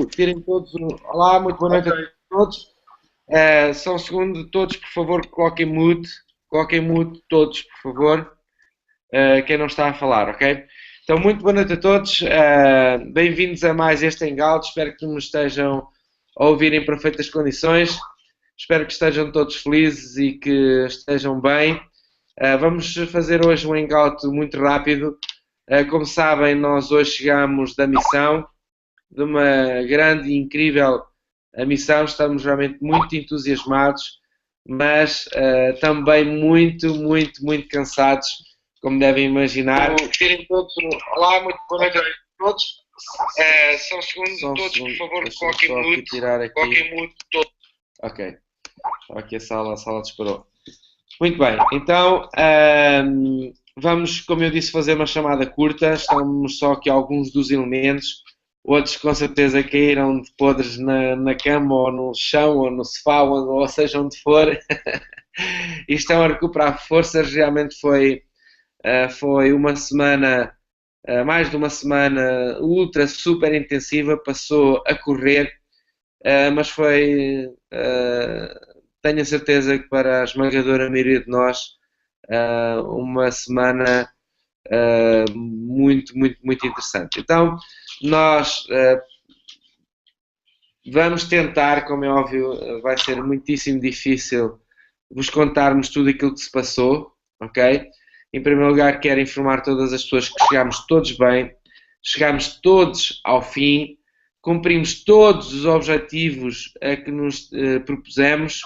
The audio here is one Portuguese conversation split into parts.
Tirem todos. Olá, muito boa noite a todos. Só um segundo, todos, por favor, coloquem mute todos, por favor, quem não está a falar, ok? Então, muito boa noite a todos. Bem-vindos a mais este Hangout. Espero que nos estejam a ouvir em perfeitas condições. Espero que estejam todos felizes e que estejam bem. Vamos fazer hoje um Hangout muito rápido. Como sabem, nós hoje chegamos da missão, de uma grande e incrível missão. Estamos realmente muito entusiasmados, mas também muito cansados, como devem imaginar. Tirem todos. Olá, muito boa noite a todos. Só um segundo, todos, por favor, coloquem mute todos. Ok. Aqui a sala disparou. Muito bem, então vamos, como eu disse, fazer uma chamada curta. Estamos só aqui alguns dos elementos. Outros com certeza caíram de podres na cama ou no chão ou no sofá ou seja onde for e estão a recuperar forças. Realmente foi uma semana, mais de uma semana ultra super intensiva. Passou a correr, mas tenho a certeza que para a esmagadora maioria de nós uma semana muito interessante. Então nós vamos tentar, como é óbvio, vai ser muitíssimo difícil vos contarmos tudo aquilo que se passou, ok? Em primeiro lugar, quero informar todas as pessoas que chegámos todos bem, chegámos todos ao fim, cumprimos todos os objetivos a que nos propusemos,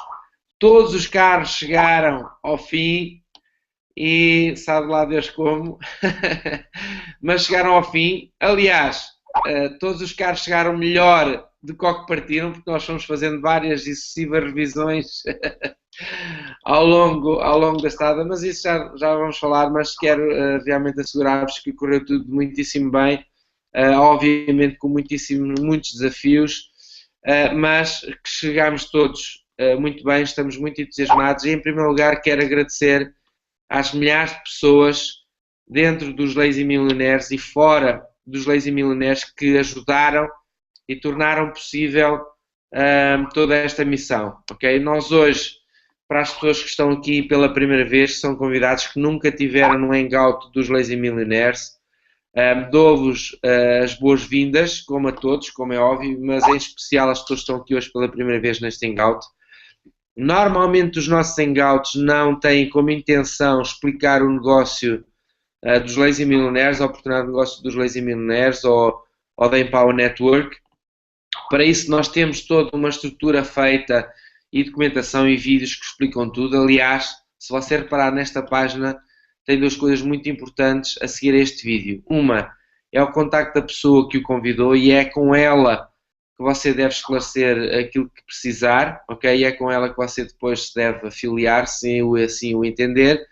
todos os carros chegaram ao fim e sabe lá Deus como, mas chegaram ao fim. Aliás, todos os carros chegaram melhor do que ao que partiram, porque nós fomos fazendo várias e sucessivas revisões ao longo da estrada, mas isso já vamos falar. Mas quero realmente assegurar-vos que correu tudo muitíssimo bem, obviamente com muitos desafios, mas que chegámos todos muito bem, estamos muito entusiasmados. E em primeiro lugar quero agradecer às milhares de pessoas dentro dos Lazy Millionaires e fora dos Lazy Millionaires que ajudaram e tornaram possível toda esta missão, ok? Nós hoje, para as pessoas que estão aqui pela primeira vez, são convidados que nunca tiveram no Hangout dos Lazy Millionaires, dou-vos as boas-vindas, como a todos, como é óbvio, mas em especial as pessoas que estão aqui hoje pela primeira vez neste Hangout. Normalmente os nossos Hangouts não têm como intenção explicar o negócio dos Lazy Millionaires, a oportunidade de negócio dos Lazy Millionaires ou da Empower Network. Para isso nós temos toda uma estrutura feita e documentação e vídeos que explicam tudo. Aliás, se você reparar nesta página, tem duas coisas muito importantes a seguir a este vídeo. Uma é o contacto da pessoa que o convidou e é com ela que você deve esclarecer aquilo que precisar, ok? E é com ela que você depois se deve afiliar, se assim o entender.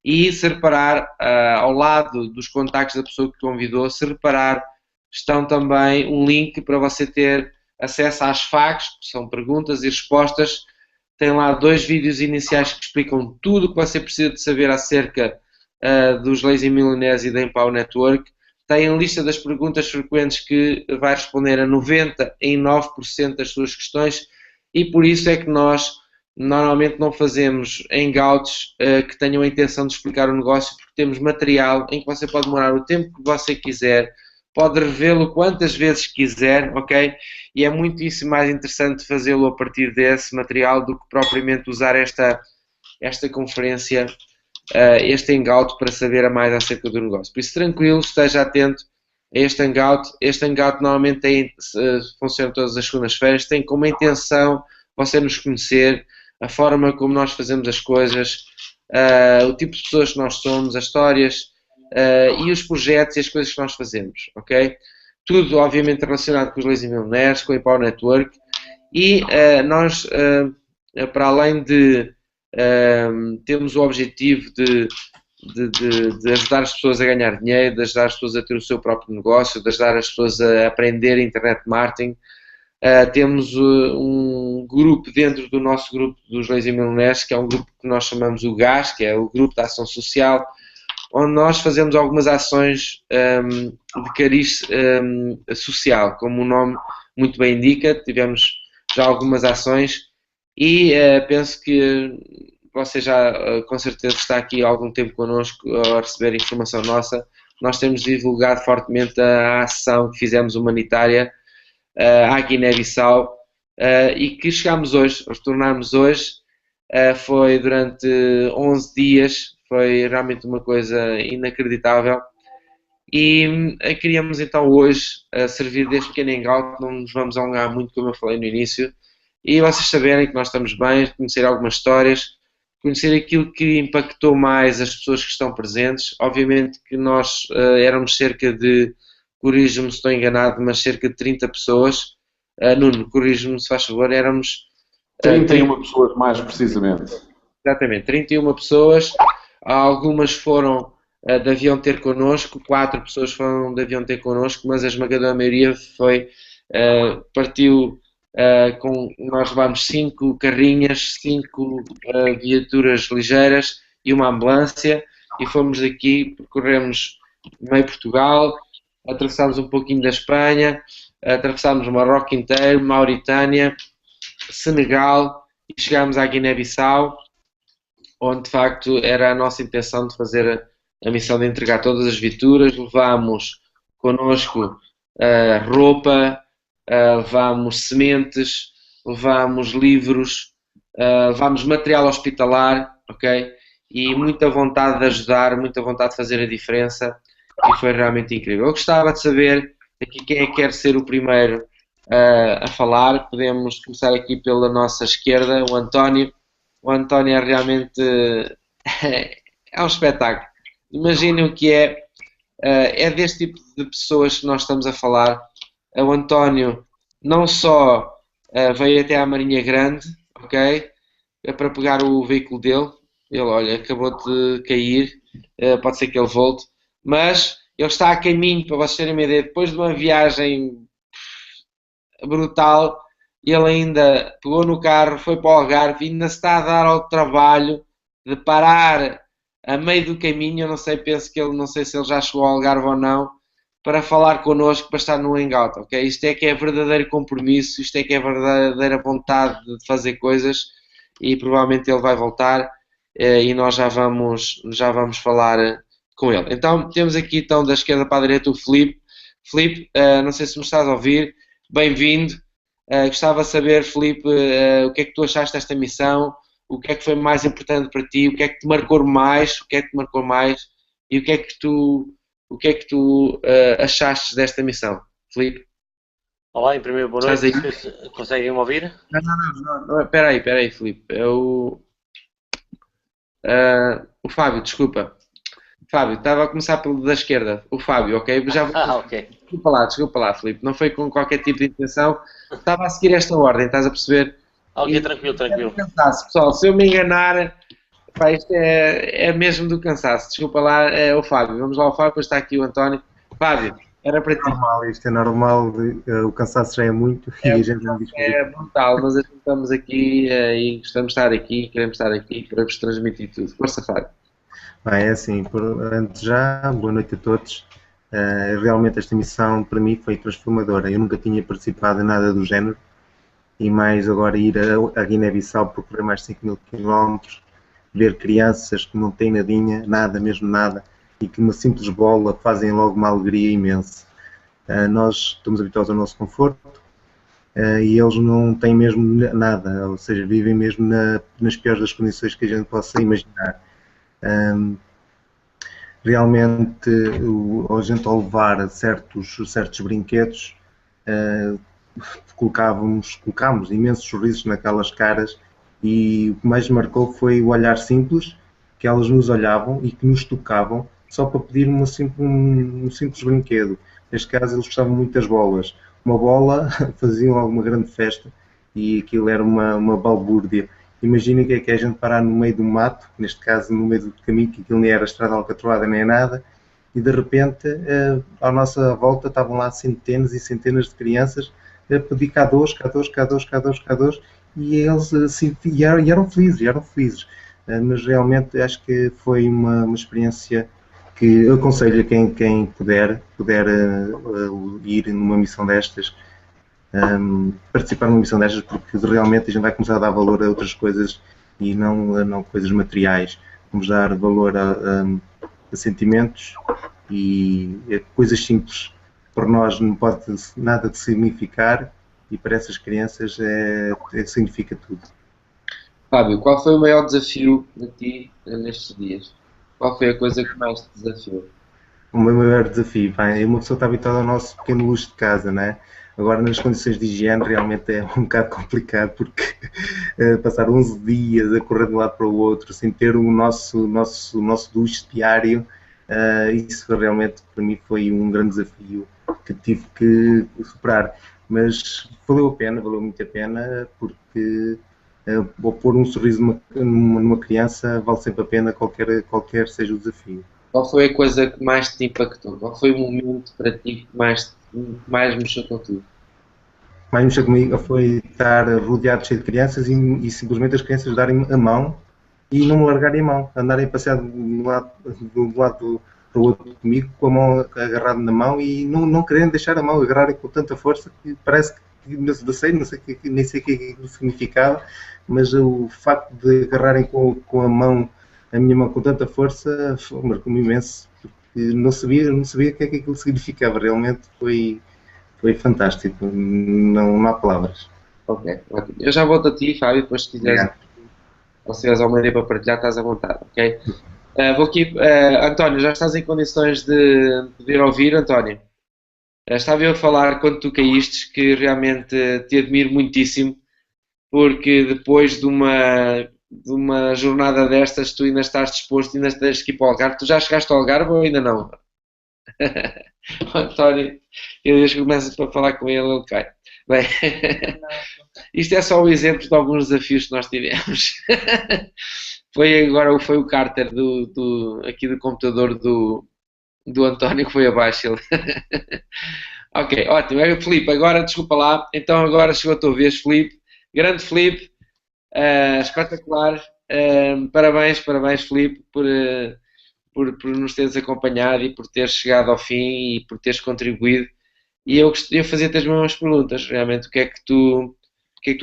E se reparar, ao lado dos contactos da pessoa que convidou, se reparar, estão também um link para você ter acesso às FAQs, que são perguntas e respostas. Tem lá 2 vídeos iniciais que explicam tudo o que você precisa de saber acerca dos Lazy Millionaires e da Empower Network. Tem a lista das perguntas frequentes que vai responder a 99% das suas questões, e por isso é que nós normalmente não fazemos hangouts que tenham a intenção de explicar o negócio, porque temos material em que você pode demorar o tempo que você quiser, pode revê-lo quantas vezes quiser, ok? E é muitíssimo mais interessante fazê-lo a partir desse material do que propriamente usar esta conferência, este hangout, para saber mais acerca do negócio. Por isso, tranquilo, esteja atento a este hangout. Este hangout normalmente funciona todas as segundas-feiras, tem como intenção você nos conhecer, a forma como nós fazemos as coisas, o tipo de pessoas que nós somos, as histórias e os projetos e as coisas que nós fazemos, ok? Tudo obviamente relacionado com os Lazy Millionaires, com a Empower Network. E nós, para além de temos o objetivo de ajudar as pessoas a ganhar dinheiro, de ajudar as pessoas a ter o seu próprio negócio, de ajudar as pessoas a aprender internet marketing. Temos um grupo dentro do nosso grupo dos Lazy Millionaires, que é um grupo que nós chamamos o GAS, que é o Grupo de Ação Social, onde nós fazemos algumas ações de cariz social, como o nome muito bem indica, tivemos já algumas ações e penso que você já com certeza está aqui há algum tempo connosco a receber informação nossa. Nós temos divulgado fortemente a ação que fizemos humanitária à Guiné-Bissau e que chegámos hoje, retornarmos hoje, foi durante 11 dias, foi realmente uma coisa inacreditável. E queríamos então hoje servir deste pequeno hangout, não nos vamos alongar muito, como eu falei no início, e vocês saberem que nós estamos bem, conhecer algumas histórias, conhecer aquilo que impactou mais as pessoas que estão presentes. Obviamente que nós éramos cerca de, corrijo-me se estou enganado, mas cerca de 30 pessoas. Nuno, corrijo-me se faz favor, éramos... 31 pessoas mais precisamente. Exatamente, 31 pessoas, algumas foram de avião ter connosco, 4 pessoas foram de avião ter connosco, mas a esmagadora maioria foi, partiu nós levámos 5 carrinhas, 5 viaturas ligeiras e uma ambulância e fomos daqui, percorremos meio Portugal, atravessámos um pouquinho da Espanha, atravessámos Marrocos inteiro, Mauritânia, Senegal e chegámos à Guiné-Bissau, onde de facto era a nossa intenção de fazer a missão de entregar todas as viaturas. Levámos connosco roupa, levámos sementes, levámos livros, levámos material hospitalar, ok? E muita vontade de ajudar, muita vontade de fazer a diferença e foi realmente incrível. Eu gostava de saber aqui quem é que quer ser o primeiro a falar. Podemos começar aqui pela nossa esquerda, o António. O António é realmente é um espetáculo. Imaginem o que é deste tipo de pessoas que nós estamos a falar. O António não só veio até à Marinha Grande, ok? Para pegar o veículo dele. Ele, olha, acabou de cair, pode ser que ele volte, mas ele está a caminho, para vocês terem uma ideia, depois de uma viagem brutal, ele ainda pegou no carro, foi para o Algarve e ainda se está a dar ao trabalho de parar a meio do caminho. Eu não sei, penso que ele, não sei se ele já chegou ao Algarve ou não, para falar connosco, para estar no hangout, ok? Isto é que é verdadeiro compromisso, isto é que é verdadeira vontade de fazer coisas e provavelmente ele vai voltar e nós já vamos falar com ele. Então, temos aqui então da esquerda para a direita o Filipe. Filipe, não sei se me estás a ouvir, bem-vindo. Gostava de saber, Filipe, o que é que tu achaste desta missão, o que é que foi mais importante para ti, o que é que te marcou mais, o que é que te marcou mais e o que é que tu achaste desta missão, Filipe? Olá, em primeiro boa noite. Conseguem-me ouvir? Não, espera aí, Filipe. É o Fábio, desculpa. Fábio, estava a começar pelo da esquerda. O Fábio, ok? Já vou... Ok. Desculpa lá, Filipe. Não foi com qualquer tipo de intenção. Estava a seguir esta ordem, estás a perceber? Ok, tranquilo. Cansaço, pessoal. Se eu me enganar, pá, isto é mesmo do cansaço. Desculpa lá, é o Fábio. Vamos lá ao Fábio, depois está aqui o António. Fábio, era para ti. Isto é normal, o cansaço já é muito e a gente não diz que é brutal, mas estamos aqui e gostamos de estar aqui, queremos estar aqui, queremos transmitir tudo. Força, Fábio. É assim, antes já, boa noite a todos. Realmente esta missão para mim foi transformadora. Eu nunca tinha participado em nada do género e mais agora ir a Guiné-Bissau percorrer mais de 5.000 km, ver crianças que não têm nadinha, nada, mesmo nada, e que uma simples bola fazem logo uma alegria imensa. Nós estamos habituados ao nosso conforto e eles não têm mesmo nada, ou seja, vivem mesmo nas piores das condições que a gente possa imaginar. Realmente a gente ao levar certos brinquedos colocámos imensos sorrisos naquelas caras e o que mais marcou foi o olhar simples que elas nos olhavam e que nos tocavam só para pedir um simples brinquedo. Neste caso eles gostavam muito das bolas. Uma bola faziam alguma grande festa e aquilo era uma balbúrdia. Imaginem que é a gente parar no meio do mato, neste caso no meio do caminho, que aquilo nem era estrada alcatroada nem nada, e de repente, à nossa volta, estavam lá centenas e centenas de crianças a pedir cá dois, e eles assim, e eram felizes. Mas realmente acho que foi uma experiência que eu aconselho a quem puder ir numa missão destas, participar numa missão destas, porque realmente a gente vai começar a dar valor a outras coisas e não coisas materiais. Vamos dar valor a sentimentos e a coisas simples. Para nós não pode nada de significar e para essas crianças significa tudo. Fábio, qual foi o maior desafio para ti nestes dias? Qual foi a coisa que mais te desafiou? O meu maior desafio, bem, uma pessoa está habituada ao nosso pequeno luxo de casa, não é? Agora, nas condições de higiene, realmente é um bocado complicado, porque passar 11 dias a correr de um lado para o outro, sem ter o nosso duche diário, isso realmente para mim foi um grande desafio que tive que superar. Mas valeu muito a pena, porque pôr um sorriso numa criança vale sempre a pena, qualquer seja o desafio. Qual foi a coisa que mais te impactou? Qual foi o momento para ti que mais mexeu contigo? Mais mexeu comigo foi estar rodeado cheio de crianças e simplesmente as crianças darem a mão e não me largarem a mão, andarem a passear de um lado para o outro comigo, com a mão agarrada na mão e não querendo deixar a mão, agarrarem com tanta força que parece que nem sei o que aquilo significava, mas o facto de agarrarem com a minha mão com tanta força marcou-me imenso, porque não sabia o que é que aquilo significava, realmente foi fantástico, não há palavras. Ok, ótimo. Eu já volto a ti, Fábio, depois se quiseres, ou se tiveres alguma ideia para partilhar, estás à vontade, ok? Vou aqui, António, já estás em condições de poder ouvir, António? Estava eu a falar quando tu caíste, que realmente te admiro muitíssimo, porque depois de uma jornada destas, tu ainda estás disposto, ainda tens que ir para o Algarve. Tu já chegaste ao Algarve ou ainda não? O António, eu desde que começo a falar com ele cai. Bem, isto é só o exemplo de alguns desafios que nós tivemos. Foi o Carter aqui do computador do António que foi abaixo. Ok, ótimo. Filipe, agora desculpa lá. Então agora chegou a tua vez, Filipe. Grande Filipe, espetacular. Parabéns, Filipe, por nos teres acompanhado e por teres chegado ao fim e por teres contribuído. E eu fazia-te as mesmas perguntas, realmente, o que é que tu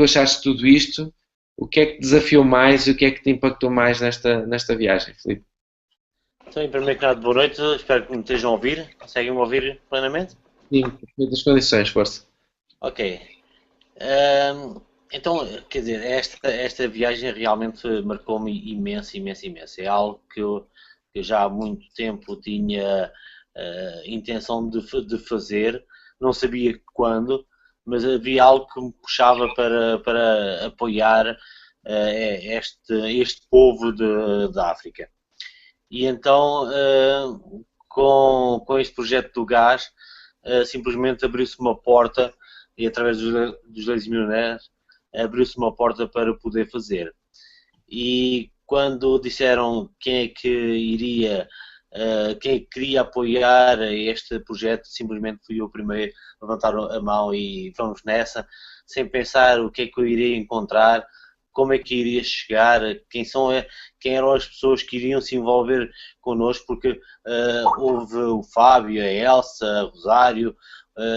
achaste de tudo isto? O que é que te desafiou mais e o que é que te impactou mais nesta viagem, Filipe? Então, em primeiro lugar, boa noite, espero que me estejam a ouvir. Conseguem-me ouvir plenamente? Sim, muitas condições, força. Ok. Então, quer dizer, esta viagem realmente marcou-me imenso. É algo que eu já há muito tempo tinha intenção de fazer, não sabia quando, mas havia algo que me puxava para apoiar este povo da África. E então, com este projeto do gás, simplesmente abriu-se uma porta, e através dos 2 milionários, abriu-se uma porta para poder fazer. E quando disseram quem é que queria apoiar este projeto, simplesmente fui eu o primeiro a levantar a mão e vamos nessa, sem pensar o que é que eu iria encontrar, como é que iria chegar, quem eram as pessoas que iriam se envolver connosco, porque houve o Fábio, a Elsa, a Rosário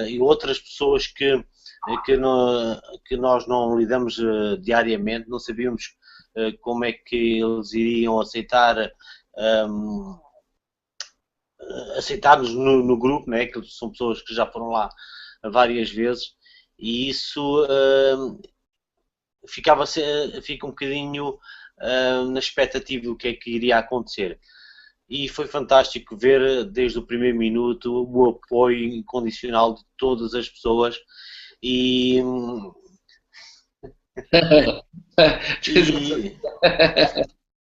e outras pessoas que nós não lidamos diariamente, não sabíamos como é que eles iriam aceitar-nos no grupo, né? Que são pessoas que já foram lá várias vezes, e isso fica um bocadinho na expectativa do que é que iria acontecer. E foi fantástico ver desde o primeiro minuto o apoio incondicional de todas as pessoas e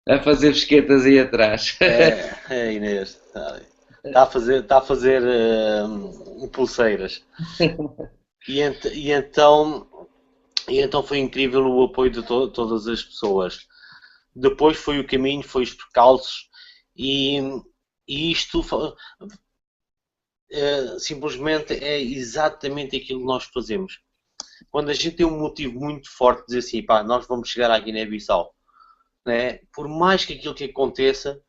a fazer pesquetas aí atrás. Inês, está a fazer pulseiras. E então foi incrível o apoio de todas as pessoas. Depois foi o caminho, foi os percalços e isto simplesmente é exatamente aquilo que nós fazemos. Quando a gente tem um motivo muito forte de dizer assim, pá, nós vamos chegar à Guiné-Bissau, né? Por mais que aquilo que aconteça,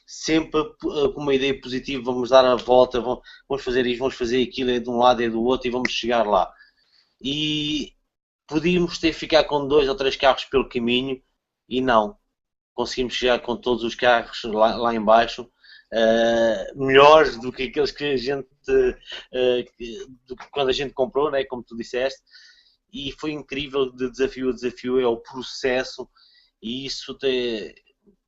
sempre com uma ideia positiva, vamos dar a volta, vamos fazer isto, vamos fazer aquilo, é de um lado e do outro e vamos chegar lá. e podíamos ter ficado com 2 ou 3 carros pelo caminho e não. Conseguimos chegar com todos os carros lá em baixo, melhores do que aqueles que a gente, quando a gente comprou, né, como tu disseste, e foi incrível de desafio a desafio, é o processo, e isso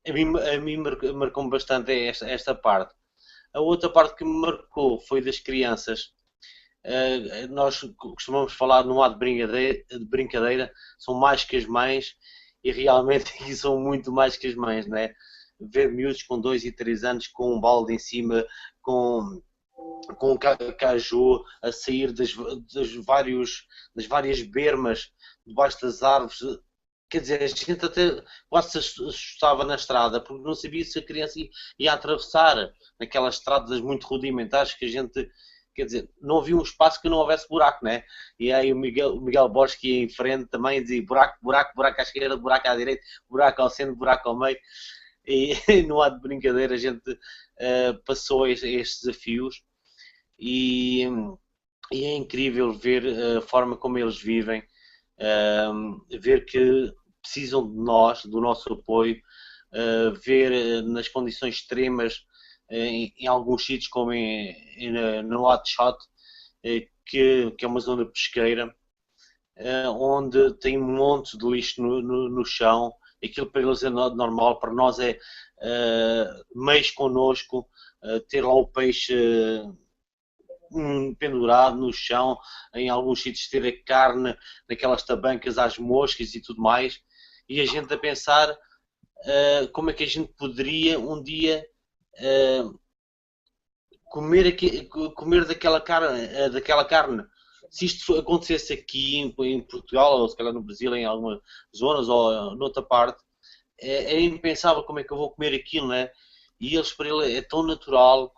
a mim marcou-me bastante esta parte. A outra parte que me marcou foi das crianças. Nós costumamos falar num lado de brincadeira, são mais que as mães, e realmente são muito mais que as mães, né? Ver miúdos com 2 e 3 anos com um balde em cima, com caju a sair das várias bermas debaixo das árvores. Quer dizer, a gente até quase se assustava na estrada, porque não sabia se a criança ia atravessar naquelas estradas muito rudimentares que a gente, quer dizer, não havia um espaço que não houvesse buraco, né? E aí o Miguel Borges que ia em frente também dizia buraco, buraco, buraco à esquerda, buraco à direita, buraco ao centro, buraco ao meio. E não há de brincadeira, a gente passou estes desafios e é incrível ver a forma como eles vivem, ver que precisam de nós, do nosso apoio, ver nas condições extremas em alguns sítios como no Hotshot, que é uma zona pesqueira, onde tem um monte de lixo no chão. Aquilo para eles é normal, para nós é mês connosco, ter lá o peixe pendurado no chão, em alguns sítios ter a carne naquelas tabancas às moscas e tudo mais, e a gente a pensar como é que a gente poderia um dia comer daquela carne. Se isto acontecesse aqui em Portugal, ou se calhar no Brasil, em algumas zonas, ou noutra parte, é impensável como é que eu vou comer aquilo, né? E eles, para ele, é tão natural.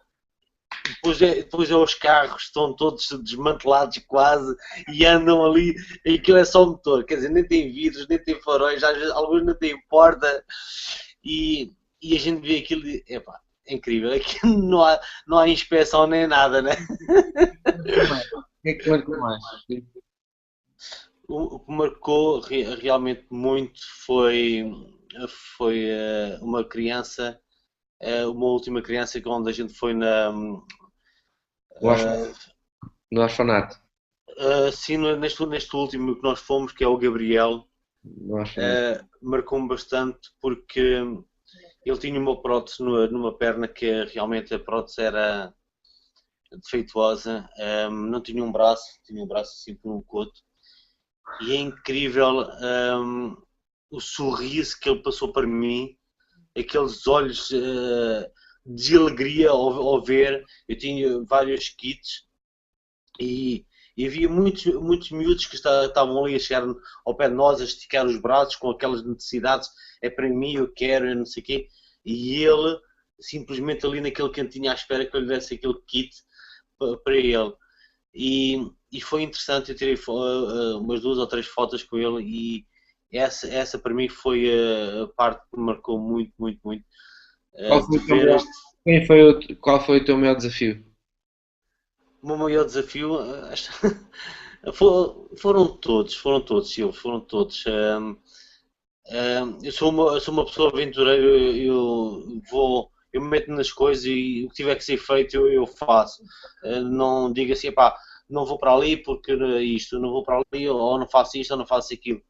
Depois os carros estão todos desmantelados quase e andam ali, e aquilo é só motor, quer dizer, nem tem vidros, nem tem faróis, às vezes alguns não têm porta, e a gente vê aquilo e, epá, é incrível, aqui não há inspeção nem nada, né? O que é que marcou mais? O que marcou realmente muito foi uma criança, uma última criança onde a gente foi No orfanato. sim, neste último que nós fomos, que é o Gabriel, No orfanato. marcou-me bastante porque ele tinha uma prótese numa perna que realmente a prótese era defeituosa, não tinha um braço assim por um coto, e é incrível o sorriso que ele passou para mim, aqueles olhos de alegria ao ver. Eu tinha vários kits e havia muitos miúdos que estavam ali a chegar ao pé de nós, a esticar os braços com aquelas necessidades, é para mim, eu quero, eu não sei o quê, e ele simplesmente ali naquele cantinho à espera que eu lhe desse aquele kit para ele. E foi interessante, eu tirei umas 2 ou 3 fotos com ele, e essa para mim foi a parte que me marcou muito, muito, muito. Qual foi o teu maior desafio? O meu maior desafio foram todos, Silvio, foram todos. Eu sou uma pessoa aventureira, eu me meto nas coisas e o que tiver que ser feito eu faço. Não digo assim, pá, não vou para ali porque isto, não vou para ali, ou não faço isto, ou não faço aquilo.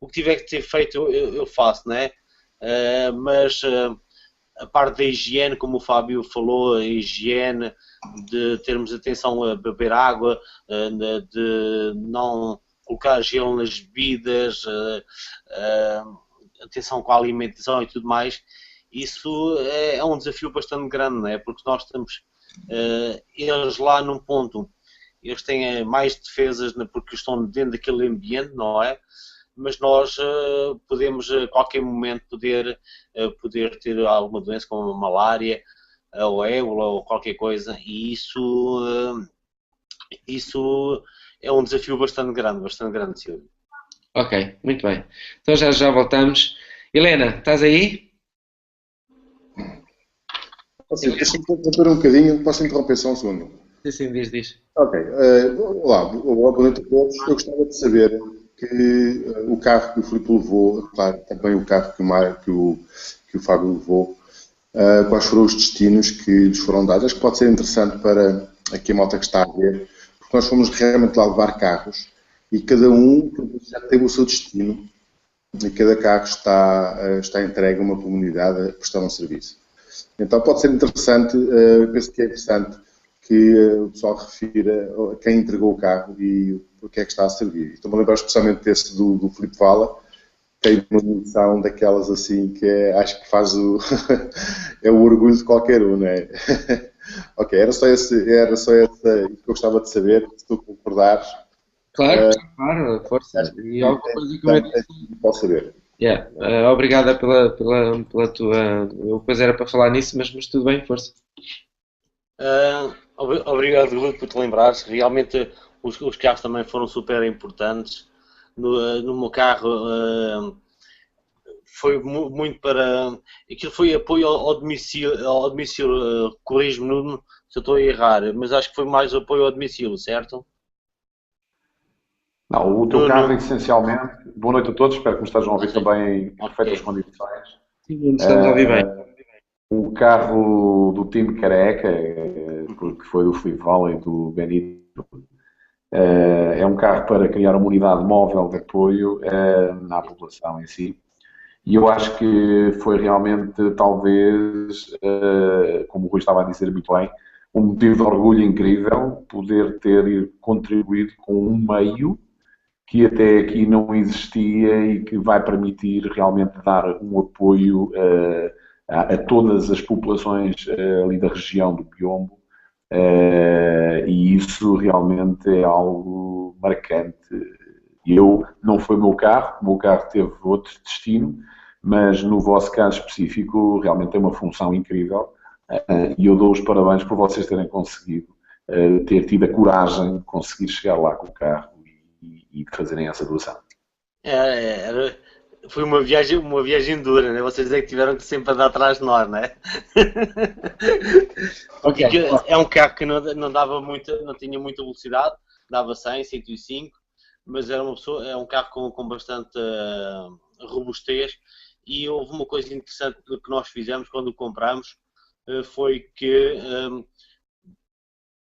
O que tiver que ser feito eu faço, né? Mas a parte da higiene, como o Fábio falou, a higiene, de termos atenção a beber água, de não colocar gelo nas bebidas, atenção com a alimentação e tudo mais, isso é um desafio bastante grande, não é? Porque nós estamos, eles lá num ponto, eles têm mais defesas porque estão dentro daquele ambiente, não é? Mas nós podemos a qualquer momento poder ter alguma doença como a malária ou a ébola ou qualquer coisa, e isso é um desafio bastante grande, Silvio. Ok, muito bem. Então já voltamos. Helena, estás aí? Deixa-me interromper um bocadinho, posso interromper só um segundo? Sim, diz. Ok. Olá, boa noite a todos. Eu gostava de saber que o carro que o Filipe levou, claro, também o carro que o Fábio levou, quais foram os destinos que lhes foram dados. Acho que pode ser interessante para aqui a malta que está a ver, porque nós fomos realmente lá levar carros e cada um já tem o seu destino e cada carro está entregue a uma comunidade a prestar um serviço. Então pode ser interessante, eu penso que é interessante que o pessoal refira a quem entregou o carro e o que é que está a servir. Estou-me a lembrar especialmente desse do Filipe Vala, tem uma missão daquelas assim que acho que faz é o orgulho de qualquer um, não é? Ok, era só essa que eu gostava de saber, se tu concordares. Claro, força. E alguma coisa que eu posso saber. Yeah. Obrigada pela tua. Eu depois era para falar nisso, mas tudo bem, força. Obrigado, Rui, por te lembrares. Realmente os carros também foram super importantes. No meu carro foi muito para. Aquilo foi apoio ao domicílio, corrijo-me, Nuno, se eu estou a errar, mas acho que foi mais apoio ao domicílio, certo? Não, o teu carro essencialmente. Boa noite a todos, espero que me estejam a ouvir também em perfeitas condições. Sim, estamos a ouvir bem. O carro do time Careca, que foi do Filipe Vala e do Benito, é um carro para criar uma unidade móvel de apoio à população em si. E eu acho que foi realmente, talvez, como o Rui estava a dizer muito bem, um motivo de orgulho incrível poder ter contribuído com um meio que até aqui não existia e que vai permitir realmente dar um apoio a todas as populações ali da região do Piombo, e isso realmente é algo marcante. Não foi o meu carro teve outro destino, mas no vosso caso específico realmente tem uma função incrível, e eu dou os parabéns por vocês terem conseguido ter tido a coragem de conseguir chegar lá com o carro e de fazerem essa doação. Foi uma viagem dura, né? Vocês é que tiveram que sempre andar atrás de nós, não é? Okay. É um carro que não tinha muita velocidade, dava 100, 105, mas é um carro com bastante robustez. E houve uma coisa interessante que nós fizemos quando o compramos, foi que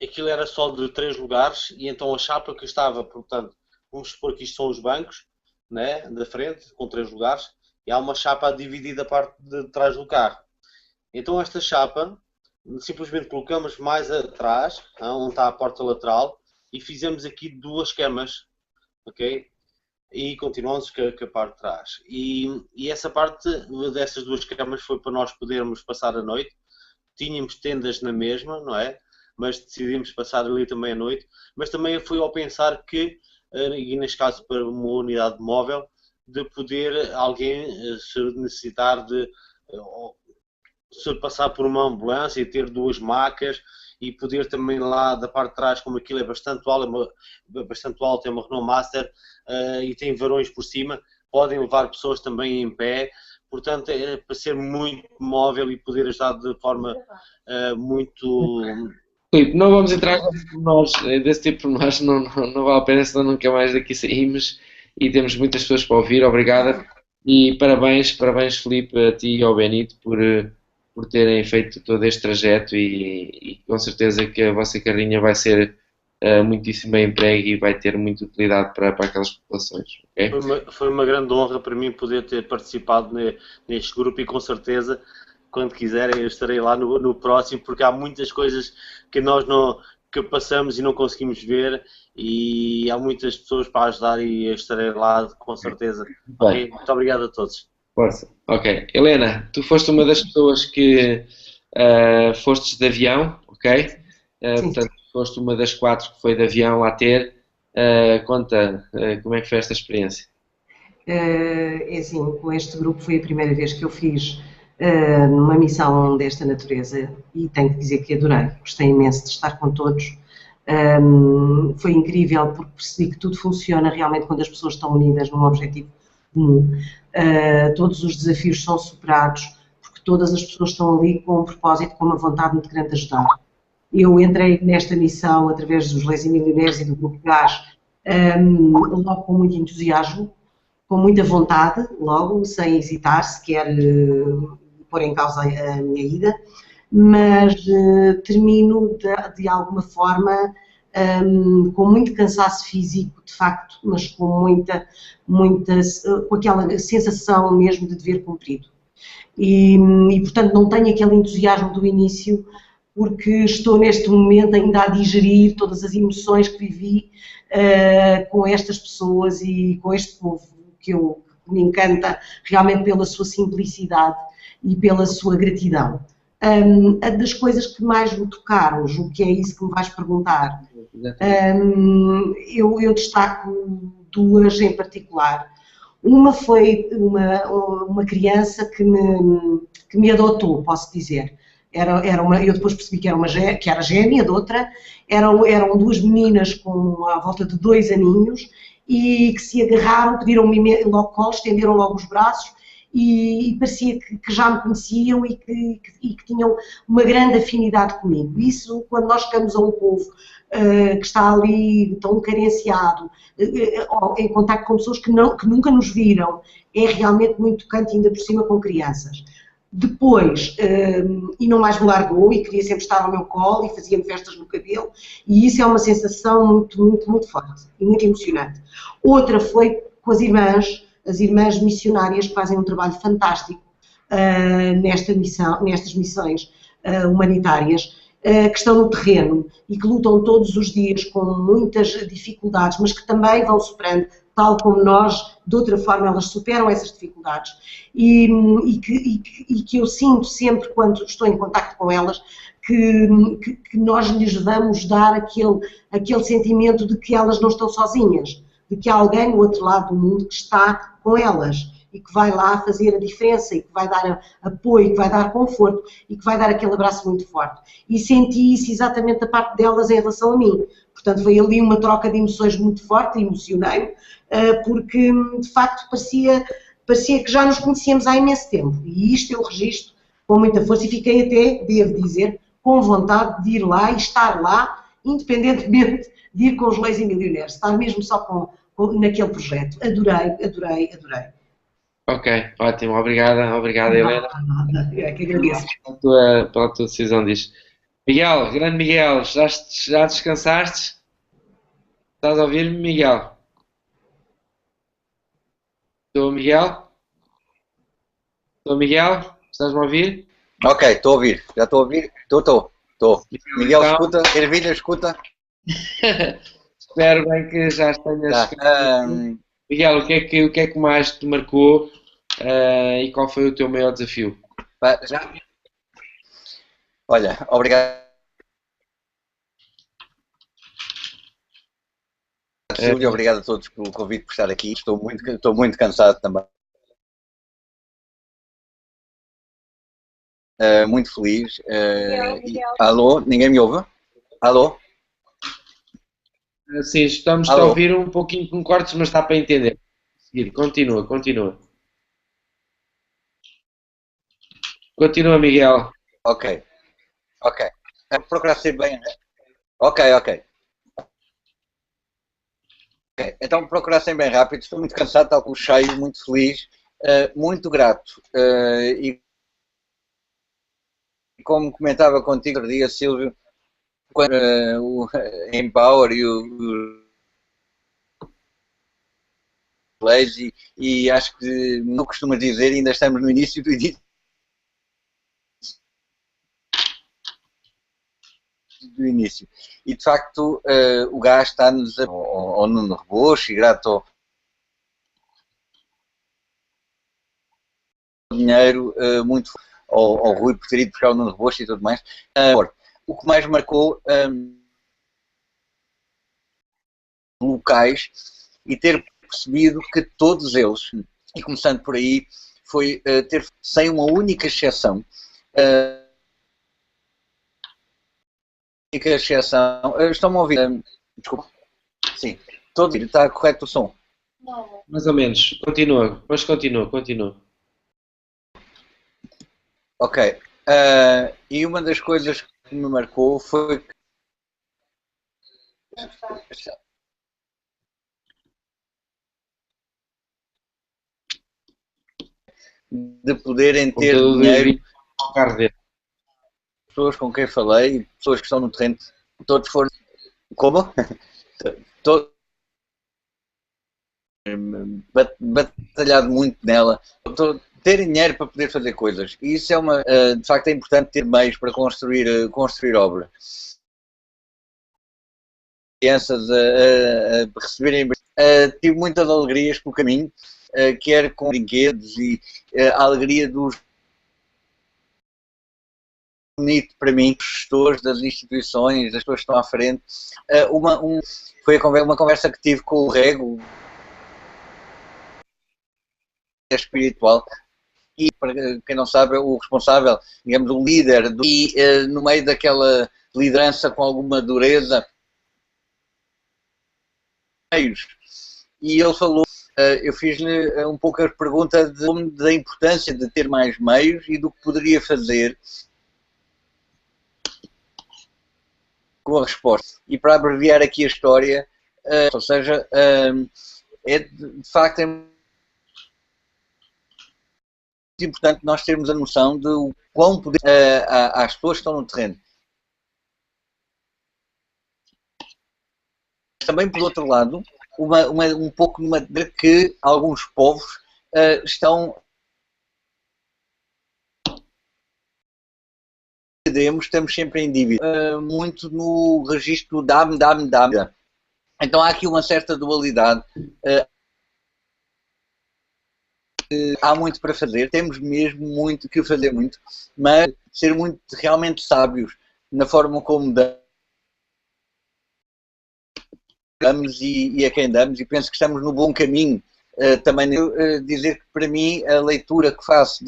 aquilo era só de 3 lugares e então a chapa que estava, portanto, vamos supor que isto são os bancos, né, da frente, com 3 lugares, e há uma chapa dividida a parte de trás do carro. Então esta chapa, simplesmente colocamos mais atrás, onde está a porta lateral, e fizemos aqui 2 camas, ok? E continuamos com a parte de trás. E essa parte dessas 2 camas foi para nós podermos passar a noite. Tínhamos tendas na mesma, não é? Mas decidimos passar ali também a noite. Mas também foi ao pensar que, e neste caso para uma unidade móvel, de poder alguém se necessitar de se passar por uma ambulância e ter 2 macas e poder também lá da parte de trás, como aquilo é bastante alto, é uma Renault Master e tem varões por cima, podem levar pessoas também em pé. Portanto, é para ser muito móvel e poder ajudar de forma muito... Filipe, não vamos entrar desse tipo de pormenores, não vale a pena, senão nunca mais daqui saímos e temos muitas pessoas para ouvir. Obrigada e parabéns Filipe, a ti e ao Benito por terem feito todo este trajeto e com certeza que a vossa carrinha vai ser muitíssimo bem empregue e vai ter muita utilidade para aquelas populações. Okay? Foi uma grande honra para mim poder ter participado neste grupo e com certeza, quando quiserem, eu estarei lá no próximo, porque há muitas coisas que nós que passamos e não conseguimos ver e há muitas pessoas para ajudar e eu estarei lá com certeza. Okay? Muito obrigado a todos. Força. Ok. Helena, tu foste uma das pessoas que fostes de avião, ok? Portanto, foste uma das 4 que foi de avião lá ter. Conta como é que foi esta experiência? É assim, com este grupo foi a primeira vez que eu fiz uma missão desta natureza e tenho que dizer que adorei, gostei imenso de estar com todos. Foi incrível porque percebi que tudo funciona realmente quando as pessoas estão unidas num objetivo comum. Todos os desafios são superados porque todas as pessoas estão ali com um propósito, com uma vontade muito grande de ajudar. Eu entrei nesta missão através dos Lazy Millionaires e do Grupo Gás, logo com muito entusiasmo, com muita vontade, logo, sem hesitar sequer pôr em causa a minha ida, mas termino de alguma forma com muito cansaço físico, de facto, mas com com aquela sensação mesmo de dever cumprido. E, portanto, não tenho aquele entusiasmo do início, porque estou neste momento ainda a digerir todas as emoções que vivi com estas pessoas e com este povo, que me encanta realmente pela sua simplicidade e pela sua gratidão. Das coisas que mais me tocaram, julgo que é isso que me vais perguntar, eu destaco duas em particular. Uma foi uma criança que me adotou, posso dizer. Eu depois percebi que era gêmea de outra, eram duas meninas com à volta de 2 aninhos e que se agarraram, pediram-me logo colo, estenderam logo os braços e parecia que já me conheciam e que tinham uma grande afinidade comigo. Isso, quando nós chegamos a um povo que está ali tão carenciado, em contacto com pessoas que nunca nos viram, é realmente muito tocante, ainda por cima com crianças. Depois, e não mais me largou e queria sempre estar ao meu colo e fazia-me festas no cabelo, e isso é uma sensação muito, muito, muito forte e muito emocionante. Outra foi com as irmãs missionárias que fazem um trabalho fantástico nestas missões humanitárias, que estão no terreno e que lutam todos os dias com muitas dificuldades, mas que também vão superando, tal como nós, de outra forma, elas superam essas dificuldades e que eu sinto sempre, quando estou em contacto com elas, que nós lhes vamos dar aquele sentimento de que elas não estão sozinhas, de que há alguém no outro lado do mundo que está com elas e que vai lá fazer a diferença e que vai dar apoio, que vai dar conforto e que vai dar aquele abraço muito forte. E senti isso exatamente da parte delas em relação a mim. Portanto, foi ali uma troca de emoções muito forte, emocionei-me, porque de facto parecia que já nos conhecíamos há imenso tempo. E isto eu registro com muita força e fiquei até, devo dizer, com vontade de ir lá e estar lá, independentemente de ir com os Lazy Millionaires, estar mesmo só naquele projeto. Adorei, adorei, adorei. Ok, ótimo, obrigada, Helena. É que agradeço. Pela tua decisão disto. Miguel, grande Miguel, já descansaste? Estás a ouvir-me, Miguel? Estou, Miguel? Estás-me a ouvir? Ok, estou a ouvir, já estou a ouvir, estou. Miguel, então, escuta, Ervilha, escuta. Espero bem que já tenhas. Miguel, o que é que mais te marcou e qual foi o teu maior desafio? Olha, obrigado, Silvio, obrigado a todos pelo convite por estar aqui. Estou muito cansado também. Muito feliz. Miguel. Alô, ninguém me ouve? Alô? Sim, estamos a ouvir um pouquinho com cortes, mas está para entender. Continua. Continua, Miguel. Ok. Vou procurar ser bem. Ok. Então, procurar ser bem rápido. Estou muito cansado, estou com o cheio, muito feliz, muito grato. E como comentava contigo outro dia, Silvio, quando o Empower e o Lazy, e acho que não costumas dizer, ainda estamos no início do início. E de facto o gás está-nos ao Nuno Rebocho e grato ao dinheiro muito ao Rui por ter ido buscar o Nuno Rebocho e tudo mais. O que mais marcou locais e ter percebido que todos eles, e começando por aí, foi ter, sem uma única exceção, estão-me a ouvir? Desculpa. Sim, todos, está correto o som? Não. Mais ou menos, continua. Ok, e uma das coisas que me marcou foi de poderem ter dinheiro. Pessoas com quem falei, pessoas que estão no terreno, todos foram. Como? Batalhado muito nela. Ter dinheiro para poder fazer coisas. E isso é de facto é importante ter meios para construir obra. Crianças a receberem. Tive muitas alegrias pelo caminho, quer com brinquedos e a alegria dos bonito para mim, os gestores das instituições, as pessoas que estão à frente. Foi uma conversa que tive com o Rego, espiritual, e para quem não sabe, é o responsável, digamos, o líder, no meio daquela liderança com alguma dureza, e ele falou, eu fiz-lhe um pouco a pergunta da importância de ter mais meios e do que poderia fazer com a resposta. E para abreviar aqui a história, ou seja, de facto é muito importante nós termos a noção de o quão poder às pessoas que estão no terreno. Também, por outro lado, um pouco numa que alguns povos estão... Estamos sempre em dívida, muito no registro dá-me. Então há aqui uma certa dualidade. Há muito para fazer, temos mesmo muito que fazer, mas ser muito realmente sábios na forma como damos e a quem damos, e penso que estamos no bom caminho. Também dizer que para mim a leitura que faço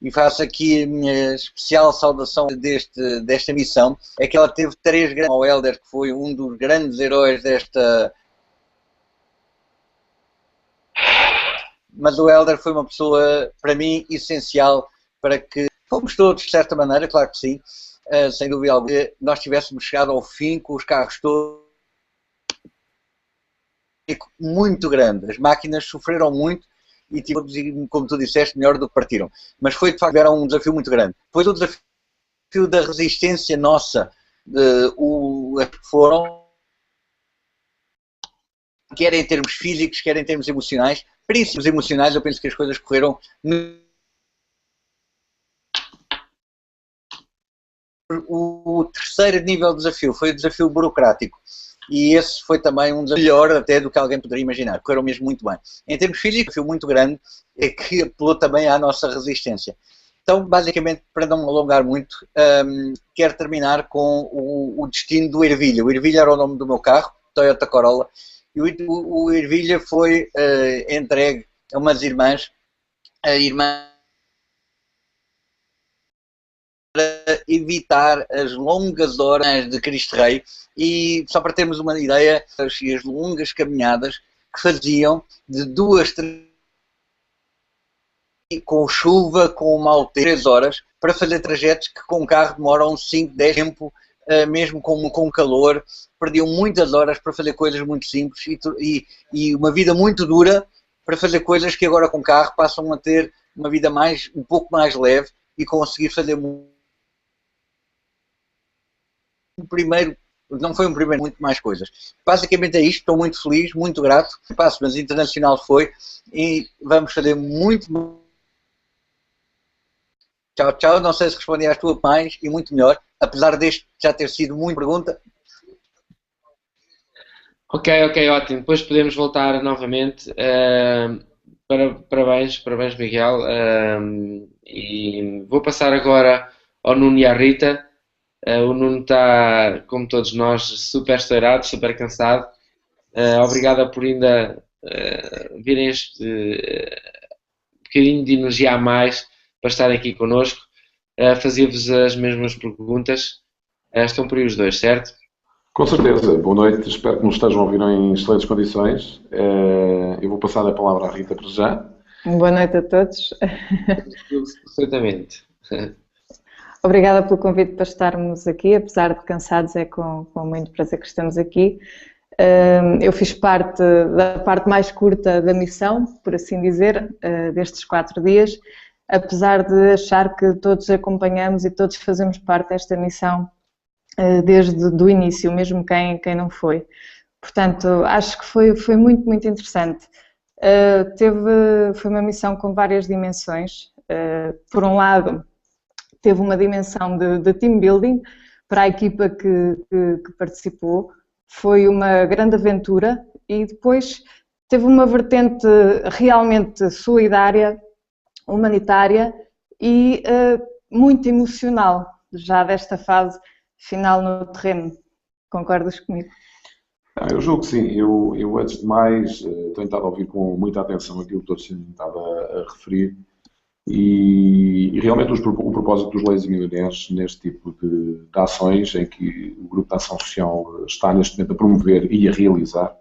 e faço aqui a minha especial saudação desta missão, é que ela teve 3 grandes... O Helder, que foi um dos grandes heróis desta... Mas o Helder foi uma pessoa, para mim, essencial para que, fomos todos, de certa maneira, claro que sim, sem dúvida alguma, nós tivéssemos chegado ao fim com os carros todos muito grande. As máquinas sofreram muito, e como tu disseste, melhor do que partiram. Mas foi de facto era um desafio muito grande. Depois o desafio da resistência nossa, foram, quer em termos físicos, quer em termos emocionais. Princípios emocionais, eu penso que as coisas correram. O terceiro nível de desafio foi o desafio burocrático. E esse foi também um desafio melhor até do que alguém poderia imaginar. Correram mesmo muito bem. Em termos físicos, um desafio muito grande é que apelou também à nossa resistência. Então, basicamente, para não me alongar muito, quero terminar com o destino do Ervilha. O Ervilha era o nome do meu carro, Toyota Corolla, e o Ervilha foi entregue a umas irmãs, para evitar as longas horas de Cristo Rei, e só para termos uma ideia, as longas caminhadas que faziam de 2, 3, com chuva, com mau tempo, 3 horas, para fazer trajetos que com o carro demoram 5, 10 tempo, mesmo com calor, perdiam muitas horas para fazer coisas muito simples e uma vida muito dura para fazer coisas que agora com o carro passam a ter uma vida um pouco mais leve e conseguir fazer muito mais coisas. Basicamente é isto, estou muito feliz, muito grato. Passo, mas internacional foi, e vamos fazer muito. Tchau, tchau. Não sei se respondi às tuas mais e muito melhor, apesar deste já ter sido muito pergunta. Ok, ótimo. Depois podemos voltar novamente. Parabéns, Miguel. E vou passar agora ao Nuno e à Rita. O Nuno está, como todos nós, super estourado, super cansado. Obrigado por ainda virem este bocadinho de energia a mais para estarem aqui connosco. Fazia-vos as mesmas perguntas. Estão por aí os dois, certo? Com certeza. Boa noite. Espero que nos estejam a ouvir em excelentes condições. Eu vou passar a palavra à Rita para já. Boa noite a todos. Perfeitamente. Obrigada pelo convite para estarmos aqui, apesar de cansados, é com muito prazer que estamos aqui. Eu fiz parte da parte mais curta da missão, por assim dizer, destes 4 dias, apesar de achar que todos acompanhamos e todos fazemos parte desta missão desde o início, mesmo quem não foi. Portanto, acho que foi muito interessante. Foi uma missão com várias dimensões. Por um lado, teve uma dimensão de team building para a equipa que participou. Foi uma grande aventura e depois teve uma vertente realmente solidária, humanitária e muito emocional, já desta fase final no terreno. Concordas comigo? Eu julgo que sim. Eu antes de mais, tenho estado a ouvir com muita atenção aquilo que todos têm estado a referir e realmente o propósito dos Lazy Millionaires neste tipo de ações em que o Grupo de Ação Social está neste momento a promover e a realizar,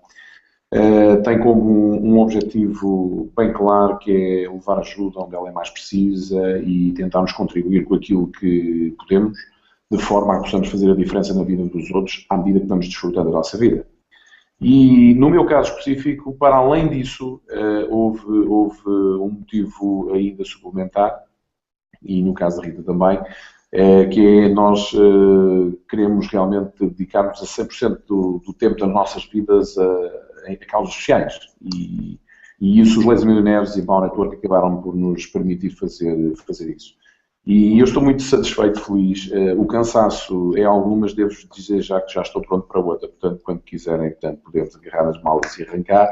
tem como um objetivo bem claro, que é levar ajuda onde ela é mais precisa e tentarmos contribuir com aquilo que podemos, de forma a que possamos fazer a diferença na vida dos outros à medida que estamos desfrutando da nossa vida. E no meu caso específico, para além disso, houve um motivo ainda suplementar, e no caso da Rita também, que é nós queremos realmente dedicar-nos a 100% do tempo das nossas vidas a causas sociais. E isso os Lazy Millionaires e a Bow Network acabaram por nos permitir fazer isso. E eu estou muito satisfeito, feliz. O cansaço é algum, mas devo dizer já que já estou pronto para outra. Portanto, quando quiserem, podemos agarrar as malas e arrancar.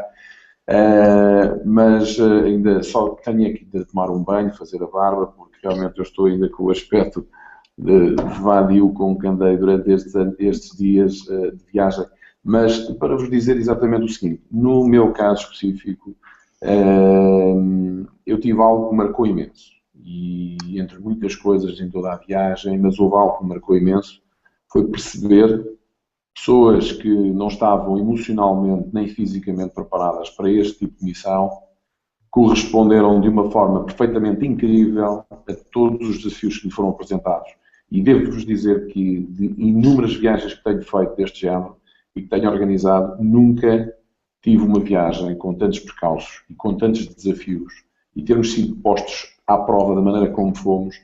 Mas ainda só tenho aqui de tomar um banho, fazer a barba, porque realmente eu estou ainda com o aspecto de vadio com que andei durante estes dias de viagem. Mas para vos dizer exatamente o seguinte, no meu caso específico, eu tive algo que marcou imenso. E entre muitas coisas em toda a viagem, mas houve algo que me marcou imenso, foi perceber pessoas que não estavam emocionalmente nem fisicamente preparadas para este tipo de missão, corresponderam de uma forma perfeitamente incrível a todos os desafios que lhe foram apresentados. E devo-vos dizer que de inúmeras viagens que tenho feito deste género e que tenho organizado, nunca tive uma viagem com tantos percalços e com tantos desafios e termos sido postos à prova da maneira como fomos,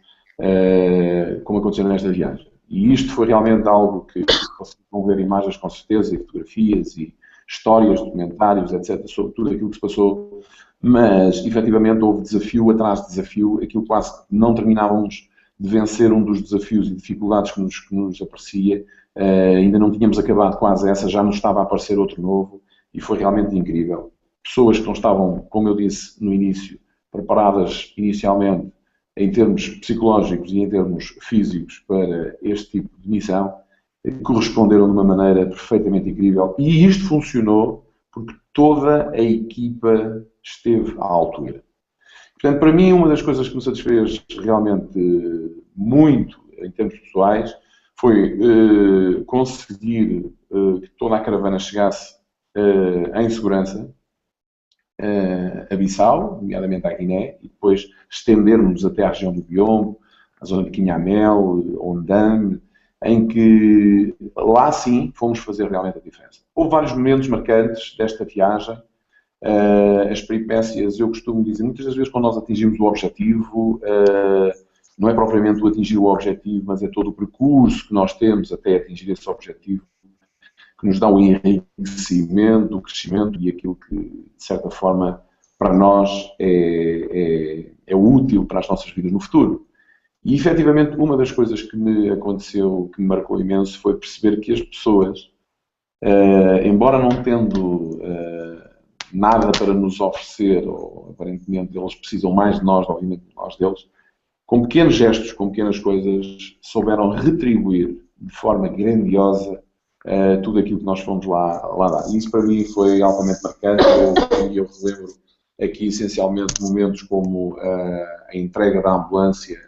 como aconteceu nesta viagem. E isto foi realmente algo que vocês vão ver imagens com certeza, e fotografias, e histórias, documentários, etc., sobre tudo aquilo que se passou, mas efetivamente houve desafio atrás de desafio, aquilo quase que não terminávamos de vencer um dos desafios e dificuldades que nos aparecia, ainda não tínhamos acabado quase essa, já nos estava a aparecer outro novo, e foi realmente incrível. Pessoas que não estavam, como eu disse no início, preparadas inicialmente em termos psicológicos e em termos físicos para este tipo de missão, corresponderam de uma maneira perfeitamente incrível. E isto funcionou porque toda a equipa esteve à altura. Portanto, para mim, uma das coisas que me satisfez realmente muito em termos pessoais foi conseguir que toda a caravana chegasse em segurança a Bissau, nomeadamente à Guiné, e depois estendermos até à região do Biombo, a zona de Quinhamel, Ondame, em que lá sim fomos fazer realmente a diferença. Houve vários momentos marcantes desta viagem, as peripécias, eu costumo dizer, muitas das vezes quando nós atingimos o objetivo, não é propriamente o atingir o objetivo, mas é todo o percurso que nós temos até atingir esse objetivo, que nos dá o enriquecimento, o crescimento e aquilo que, de certa forma, para nós é útil para as nossas vidas no futuro. E, efetivamente, uma das coisas que me aconteceu, que me marcou imenso, foi perceber que as pessoas, embora não tendo nada para nos oferecer, ou aparentemente eles precisam mais de nós, obviamente, de nós deles, com pequenos gestos, com pequenas coisas, souberam retribuir de forma grandiosa tudo aquilo que nós fomos lá dar. E isso para mim foi altamente marcante. Eu relembro aqui essencialmente momentos como a entrega da ambulância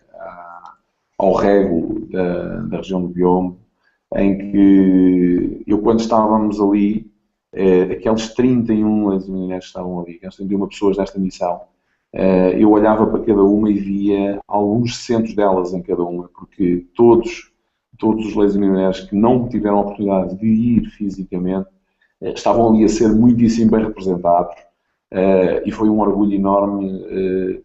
ao rego da região do Biombo, em que eu, quando estávamos ali, aqueles 31 Lazy Millionaires que estavam ali, aquelas 31 pessoas desta missão, eu olhava para cada uma e via alguns centos delas em cada uma, porque todos os leis que não tiveram a oportunidade de ir fisicamente estavam ali a ser muitíssimo bem representados, e foi um orgulho enorme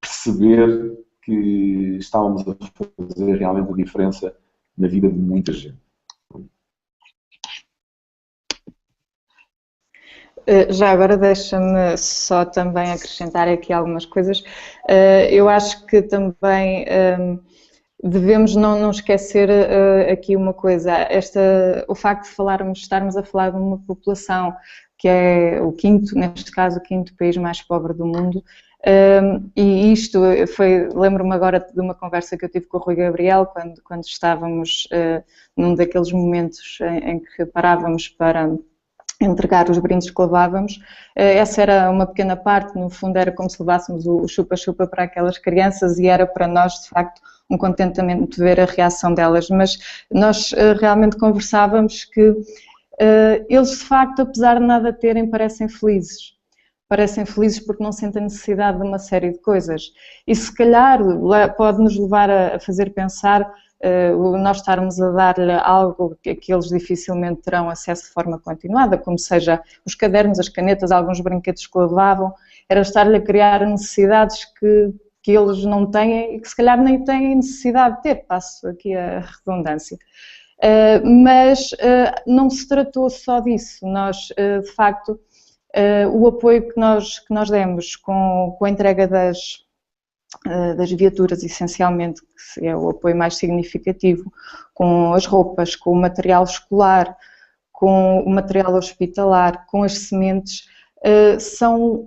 perceber que estávamos a fazer realmente a diferença na vida de muita gente. Já agora deixa-me só também acrescentar aqui algumas coisas. Eu acho que também devemos não esquecer aqui uma coisa, o facto de estarmos a falar de uma população que é neste caso, o quinto país mais pobre do mundo, e isto lembro-me agora de uma conversa que eu tive com o Rui Gabriel, quando estávamos num daqueles momentos em que parávamos para entregar os brindes que levávamos. Essa era uma pequena parte, no fundo era como se levássemos o chupa-chupa para aquelas crianças e era para nós, de facto, um contentamento de ver a reação delas, mas nós realmente conversávamos que eles, de facto, apesar de nada terem, parecem felizes porque não sentem necessidade de uma série de coisas. E se calhar pode-nos levar a fazer pensar nós estarmos a dar-lhe algo que eles dificilmente terão acesso de forma continuada, como seja os cadernos, as canetas, alguns brinquedos que levavam, era estar-lhe a criar necessidades que eles não têm e que se calhar nem têm necessidade de ter, passo aqui a redundância. Mas não se tratou só disso, nós de facto o apoio que nós demos com a entrega das viaturas, essencialmente, que é o apoio mais significativo, com as roupas, com o material escolar, com o material hospitalar, com as sementes, são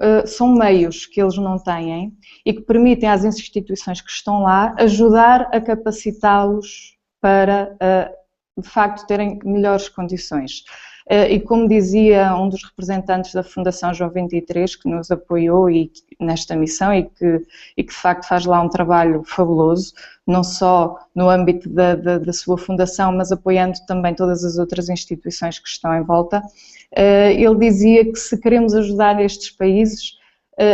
meios que eles não têm e que permitem às instituições que estão lá ajudar a capacitá-los para, de facto, terem melhores condições. E como dizia um dos representantes da Fundação João 23, que nos apoiou nesta missão e que de facto faz lá um trabalho fabuloso, não só no âmbito da sua fundação, mas apoiando também todas as outras instituições que estão em volta, ele dizia que se queremos ajudar estes países,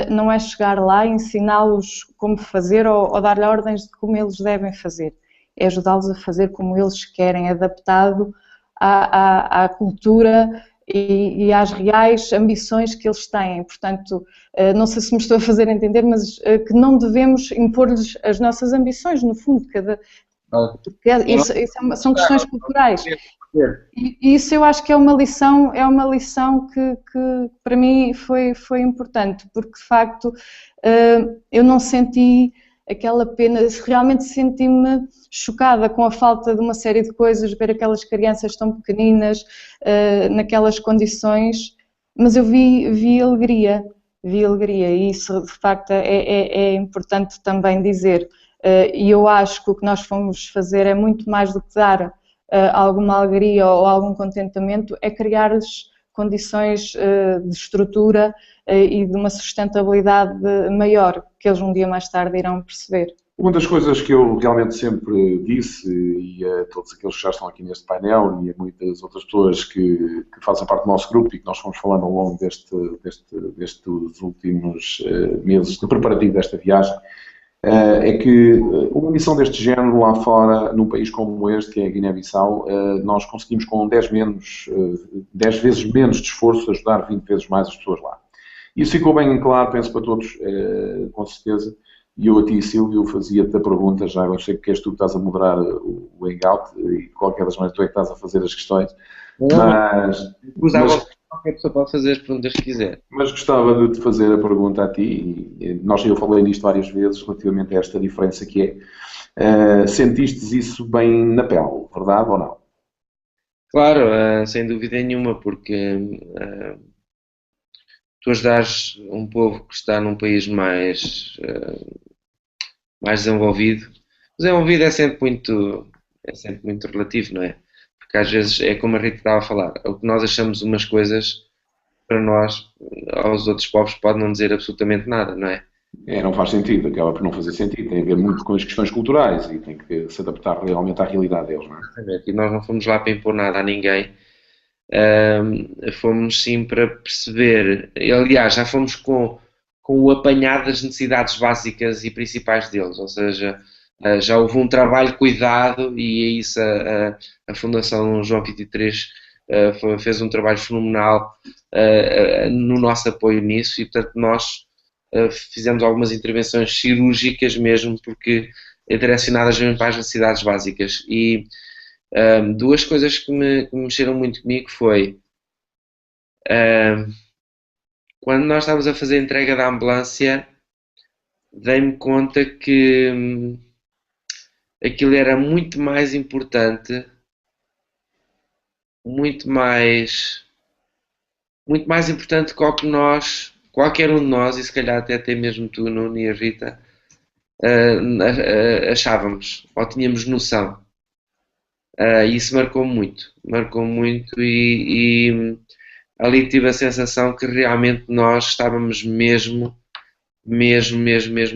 não é chegar lá e ensiná-los como fazer ou dar-lhe ordens de como eles devem fazer, é ajudá-los a fazer como eles querem, adaptado à cultura e às reais ambições que eles têm. Portanto, não sei se me estou a fazer entender, mas que não devemos impor-lhes as nossas ambições, no fundo, porque são questões culturais. E isso eu acho que é uma lição que para mim foi importante, porque de facto eu não senti aquela pena, realmente senti-me chocada com a falta de uma série de coisas, ver aquelas crianças tão pequeninas, naquelas condições, mas eu vi alegria, e isso de facto é importante também dizer, e eu acho que o que nós fomos fazer é muito mais do que dar alguma alegria ou algum contentamento, é criar-lhes condições de estrutura e de uma sustentabilidade maior, que eles um dia mais tarde irão perceber. Uma das coisas que eu realmente sempre disse, e a todos aqueles que já estão aqui neste painel e a muitas outras pessoas que fazem parte do nosso grupo e que nós fomos falando ao longo destes últimos meses de preparativo desta viagem, é que uma missão deste género lá fora, num país como este, que é a Guiné-Bissau, nós conseguimos com 10 vezes menos de esforço ajudar 20 vezes mais as pessoas lá. Isso ficou bem claro, penso, para todos, com certeza. E eu a ti, Silvio, fazia-te a pergunta, já eu sei que és tu que estás a moderar o Hangout e qualquer das maneiras tu é que estás a fazer as questões, qualquer pessoa pode fazer as perguntas que quiser. Mas gostava de te fazer a pergunta a ti, e eu falei nisto várias vezes relativamente a esta diferença que é, sentistes isso bem na pele, verdade ou não? Claro, sem dúvida nenhuma, porque tu ajudares um povo que está num país mais desenvolvido. Desenvolvido é sempre muito relativo, não é? Porque às vezes é como a Rita estava a falar, o que nós achamos umas coisas, para nós, aos outros povos, pode não dizer absolutamente nada, não é? Não faz sentido, acaba por não fazer sentido, tem a ver muito com as questões culturais e tem que se adaptar realmente à realidade deles, não é? E nós não fomos lá para impor nada a ninguém. Fomos sim para perceber, aliás, já fomos com com o apanhado das necessidades básicas e principais deles, ou seja, já houve um trabalho cuidado e é isso a Fundação João 23 fez um trabalho fenomenal no nosso apoio nisso e, portanto, nós fizemos algumas intervenções cirúrgicas mesmo, porque direcionadas mesmo para as necessidades básicas. E duas coisas que me mexeram muito comigo foi quando nós estávamos a fazer a entrega da ambulância, dei-me conta que aquilo era muito mais importante, muito mais importante que nós, qualquer um de nós, e se calhar até mesmo tu, Nuno e a Rita, achávamos, ou tínhamos noção. Isso marcou muito e ali tive a sensação que realmente nós estávamos mesmo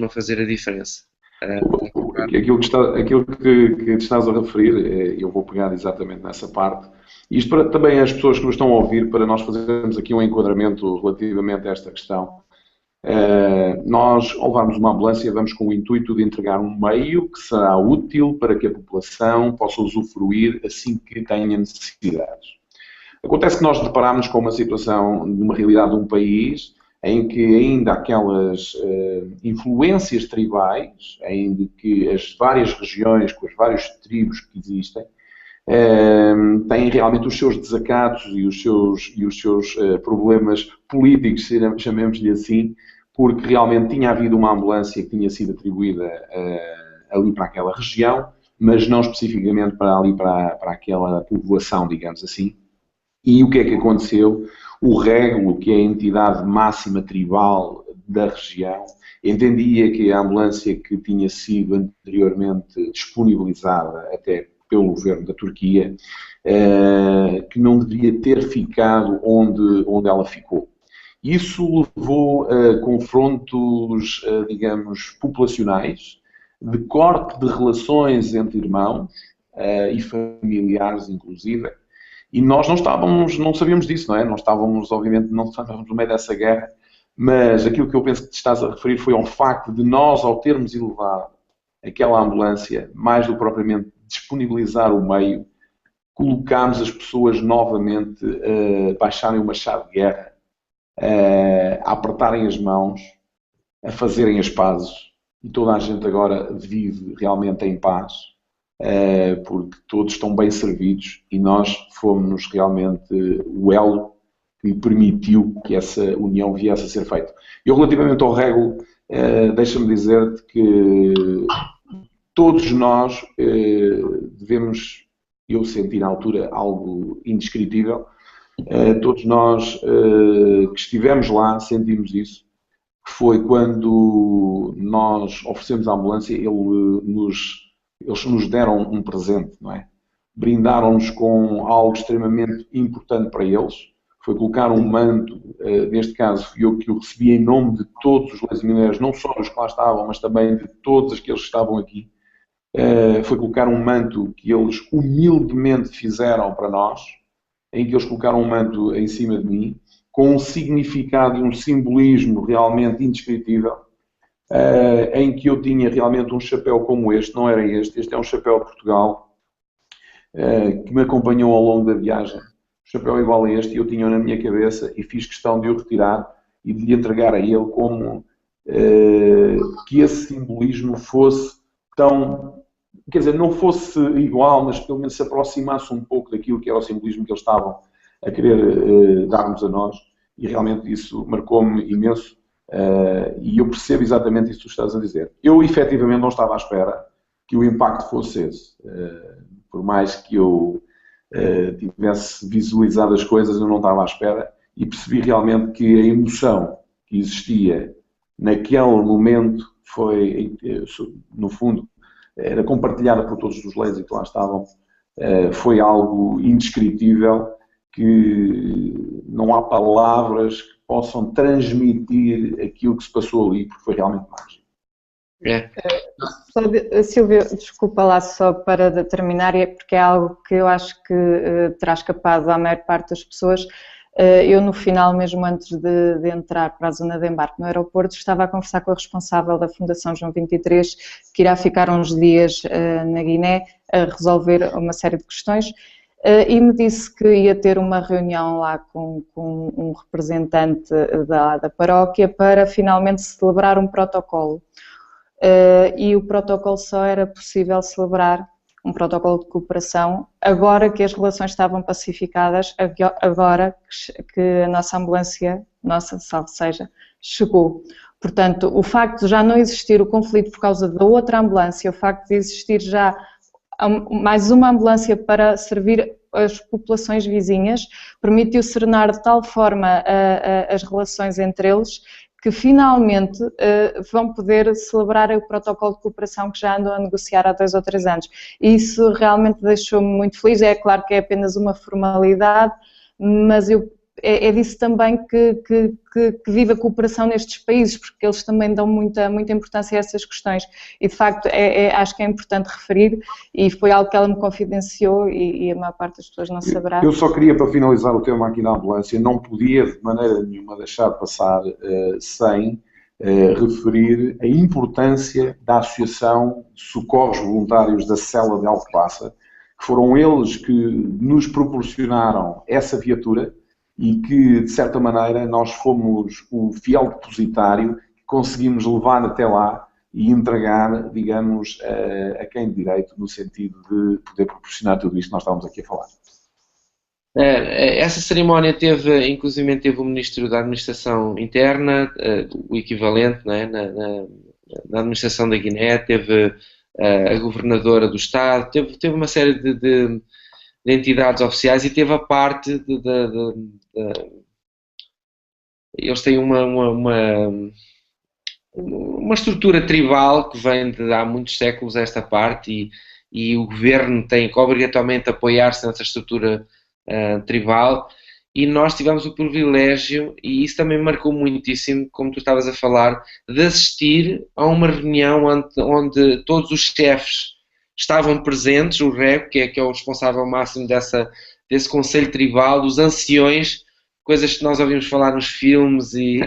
a fazer a diferença. Aquilo que estás a referir, eu vou pegar exatamente nessa parte. Isto para também as pessoas que nos estão a ouvir, para nós fazermos aqui um enquadramento relativamente a esta questão. Nós, ao levarmos uma ambulância, vamos com o intuito de entregar um meio que será útil para que a população possa usufruir assim que tenha necessidades. Acontece que nós deparamos com uma situação, numa realidade de um país, em que ainda aquelas influências tribais, em que as várias regiões, com as várias tribos que existem, têm realmente os seus desacatos e os seus problemas políticos, chamemos-lhe assim, porque realmente tinha havido uma ambulância que tinha sido atribuída ali para aquela região, mas não especificamente para ali, para aquela povoação, digamos assim. E o que é que aconteceu? O Régulo, que é a entidade máxima tribal da região, entendia que a ambulância que tinha sido anteriormente disponibilizada até pelo governo da Turquia, que não deveria ter ficado onde ela ficou. Isso levou a confrontos, digamos, populacionais, de corte de relações entre irmãos e familiares, inclusive. E nós não sabíamos disso, não é? Nós estávamos, obviamente, não estávamos no meio dessa guerra, mas aquilo que eu penso que te estás a referir foi ao facto de nós, ao termos elevado aquela ambulância, mais do que propriamente disponibilizar o meio, colocámos as pessoas novamente a baixarem uma chave de guerra, a apertarem as mãos, a fazerem as pazes, e toda a gente agora vive realmente em paz, porque todos estão bem servidos e nós fomos realmente o elo que permitiu que essa união viesse a ser feita. Eu, relativamente ao Régulo, deixa-me dizer-te que todos nós devemos, eu senti na altura algo indescritível, todos nós que estivemos lá sentimos isso, que foi quando nós oferecemos a ambulância, eles nos deram um presente, não é? Brindaram-nos com algo extremamente importante para eles, foi colocar um manto, neste caso fui eu que o recebi em nome de todos os lesionários, não só os que lá estavam, mas também de todos aqueles que estavam aqui. Foi colocar um manto que eles humildemente fizeram para nós, em que eles colocaram um manto em cima de mim, com um significado e um simbolismo realmente indescritível, em que eu tinha realmente um chapéu como este, não era este é um chapéu de Portugal, que me acompanhou ao longo da viagem, um chapéu igual a este, e eu tinha na minha cabeça e fiz questão de o retirar e de lhe entregar a ele como que esse simbolismo fosse tão, quer dizer, não fosse igual, mas pelo menos se aproximasse um pouco daquilo que era o simbolismo que eles estavam a querer dar-nos a nós, e realmente isso marcou-me imenso. E eu percebo exatamente isso que tu estás a dizer. Eu, efetivamente, não estava à espera que o impacto fosse esse. Por mais que eu tivesse visualizado as coisas, eu não estava à espera e percebi realmente que a emoção que existia naquele momento foi, no fundo, era compartilhada por todos os leis que lá estavam. Foi algo indescritível, que não há palavras que possam transmitir aquilo que se passou ali, porque foi realmente mágico. Silvio, desculpa lá só para terminar, porque é algo que eu acho que terá escapado à maior parte das pessoas. Eu, no final, mesmo antes de entrar para a zona de embarque no aeroporto, estava a conversar com a responsável da Fundação João 23, que irá ficar uns dias na Guiné a resolver uma série de questões, e me disse que ia ter uma reunião lá com um representante da paróquia para finalmente celebrar um protocolo. E o protocolo só era possível celebrar, um protocolo de cooperação, agora que as relações estavam pacificadas, agora que a nossa ambulância, salve seja, chegou. Portanto, o facto de já não existir o conflito por causa da outra ambulância, o facto de existir já mais uma ambulância para servir as populações vizinhas, permitiu serenar de tal forma as relações entre eles que finalmente vão poder celebrar o protocolo de cooperação que já andam a negociar há 2 ou 3 anos. E isso realmente deixou-me muito feliz. É claro que é apenas uma formalidade, mas é disso também que vive a cooperação nestes países, porque eles também dão muita importância a essas questões. E de facto acho que é importante referir, e foi algo que ela me confidenciou e a maior parte das pessoas não saberá. Eu só queria, para finalizar o tema aqui na ambulância, não podia de maneira nenhuma deixar de passar sem referir a importância da Associação de Socorros Voluntários da Cela de Alcobaça, que foram eles que nos proporcionaram essa viatura, e que, de certa maneira, nós fomos o fiel depositário que conseguimos levar até lá e entregar, digamos, a quem de direito, no sentido de poder proporcionar tudo isto que nós estávamos aqui a falar. Essa cerimónia inclusive teve o Ministro da Administração Interna, o equivalente, não é, na administração da Guiné, teve a Governadora do Estado, teve uma série de entidades oficiais, e teve a parte eles têm uma estrutura tribal que vem de há muitos séculos, esta parte, e o governo tem que obrigatoriamente apoiar-se nessa estrutura tribal, e nós tivemos o privilégio, e isso também marcou muitíssimo, como tu estavas a falar, de assistir a uma reunião onde todos os chefes estavam presentes, o REC, que é o responsável máximo desse conselho tribal, dos anciões, coisas que nós ouvimos falar nos filmes, e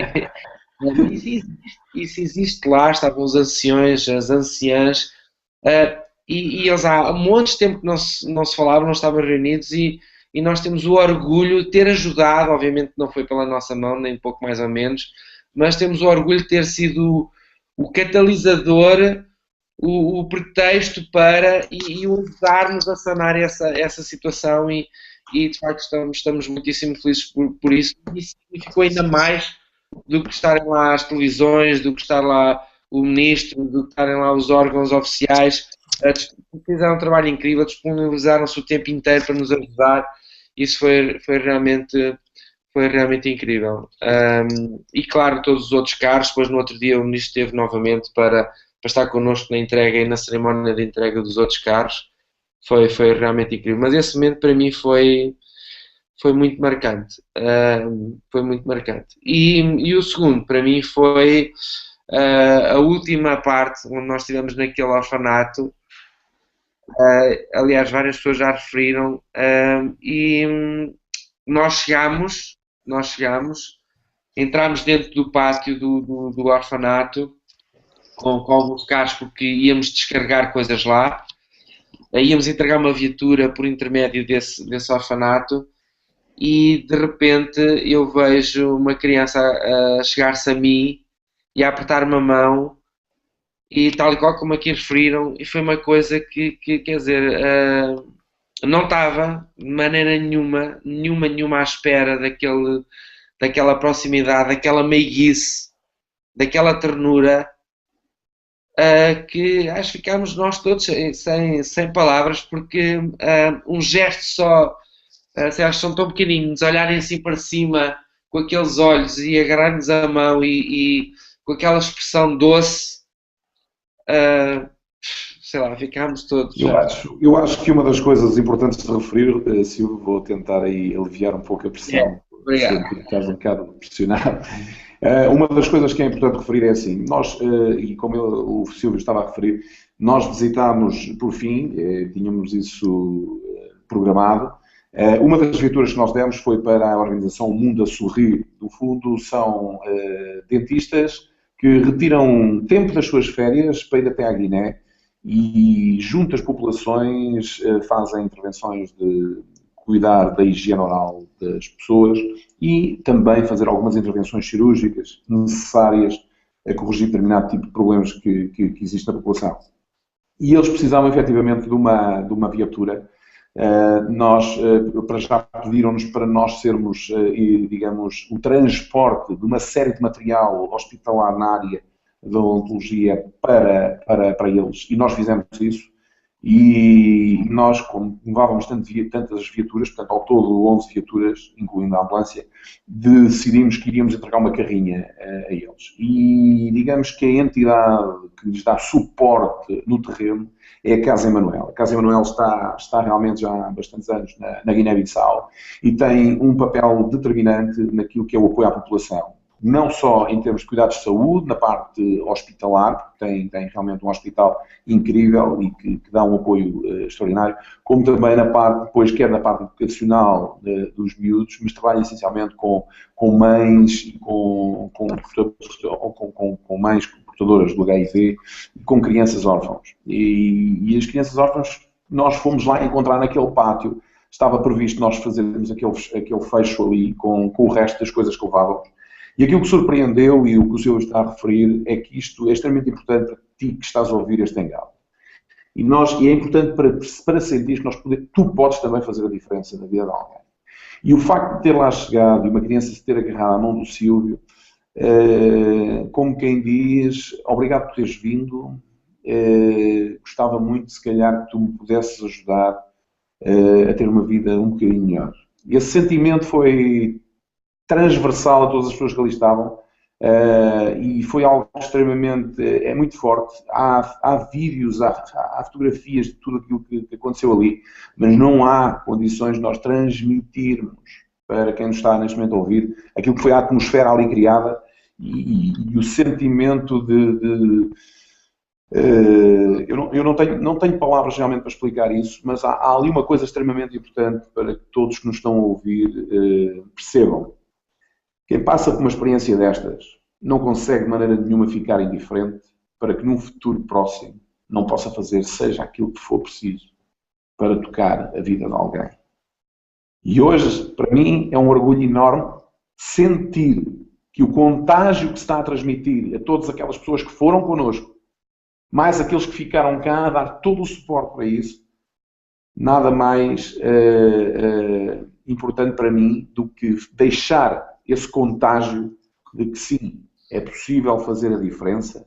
isso existe lá. Estavam os anciões, as anciãs, e eles há montes de tempo que não se falavam, não estavam reunidos, e nós temos o orgulho de ter ajudado, obviamente não foi pela nossa mão, nem pouco mais ou menos, mas temos o orgulho de ter sido o catalisador, o pretexto para e ajudar-nos a sanar essa situação, e de facto estamos muitíssimo felizes por isso. Isso significou ainda mais do que estarem lá as televisões, do que estar lá o ministro, do que estarem lá os órgãos oficiais. Fizeram um trabalho incrível, disponibilizaram-se o tempo inteiro para nos ajudar. Isso foi realmente incrível. E claro, todos os outros carros. Depois no outro dia o ministro esteve novamente para estar connosco na entrega e na cerimónia de entrega dos outros carros. Foi realmente incrível. Mas esse momento para mim foi muito marcante. Foi muito marcante. E o segundo para mim foi a última parte, onde nós estivemos naquele orfanato. Aliás, várias pessoas já referiram, e nós chegámos, entramos dentro do pátio do orfanato com alguns carros, porque íamos descarregar coisas lá, íamos entregar uma viatura por intermédio desse orfanato, e de repente eu vejo uma criança a chegar-se a mim e a apertar-me a mão, e tal e qual como aqui referiram, e foi uma coisa que quer dizer, não estava de maneira nenhuma à espera daquela proximidade, daquela meiguice, daquela ternura, que acho que ficámos nós todos sem palavras, porque um gesto só, são tão pequeninos, olharem assim para cima com aqueles olhos e agarrar-nos a mão e com aquela expressão doce, sei lá, ficámos todos. Eu acho que uma das coisas importantes de referir, Silvio, vou tentar aí aliviar um pouco a pressão. Obrigado. Estás um bocado pressionado. Uma das coisas que é importante referir é assim, nós, e como o Silvio estava a referir, nós visitámos, por fim, tínhamos isso programado, Uma das viaturas que nós demos foi para a organização Mundo a Sorrir. No fundo, são dentistas que retiram tempo das suas férias para ir até à Guiné e, junto às populações, fazem intervenções de cuidar da higiene oral das pessoas e também fazer algumas intervenções cirúrgicas necessárias a corrigir determinado tipo de problemas que existe na população. E eles precisavam efetivamente de uma viatura. Para já pediram-nos para nós sermos, digamos, o transporte de uma série de material hospitalar na área da odontologia para eles. E nós fizemos isso. E nós, como levávamos tantas viaturas, portanto, ao todo 11 viaturas, incluindo a ambulância, decidimos que iríamos entregar uma carrinha a eles. E digamos que a entidade que lhes dá suporte no terreno é a Casa Emanuel. A Casa Emanuel está realmente já há bastantes anos na Guiné-Bissau e tem um papel determinante naquilo que é o apoio à população. Não só em termos de cuidados de saúde, na parte hospitalar, porque tem realmente um hospital incrível e que dá um apoio extraordinário, como também na parte, depois, quer na parte educacional dos miúdos, mas trabalha essencialmente com mães e com mães portadoras do HIV e com crianças órfãos. E as crianças órfãs, nós fomos lá encontrar naquele pátio, estava previsto nós fazermos aquele fecho ali com o resto das coisas que levávamos. E aquilo que surpreendeu, e o que o senhor está a referir, é que isto é extremamente importante para ti que estás a ouvir este engalo. E é importante para sentir que tu podes também fazer a diferença na vida de alguém. E o facto de ter lá chegado e uma criança se ter agarrado à mão do Silvio, como quem diz, obrigado por teres vindo, gostava muito, se calhar, que tu me pudesses ajudar a ter uma vida um bocadinho melhor. E esse sentimento foi transversal a todas as pessoas que ali estavam e foi algo extremamente, muito forte. Há vídeos, há fotografias de tudo aquilo que aconteceu ali, mas não há condições de nós transmitirmos para quem nos está neste momento a ouvir aquilo que foi a atmosfera ali criada e o sentimento eu não tenho palavras realmente para explicar isso, mas há ali uma coisa extremamente importante para que todos que nos estão a ouvir percebam. Quem passa por uma experiência destas não consegue de maneira nenhuma ficar indiferente para que num futuro próximo não possa fazer seja aquilo que for preciso para tocar a vida de alguém. E hoje, para mim, é um orgulho enorme sentir que o contágio que se está a transmitir a todas aquelas pessoas que foram connosco, mais aqueles que ficaram cá a dar todo o suporte para isso, nada mais importante para mim do que deixar esse contágio de que sim, é possível fazer a diferença,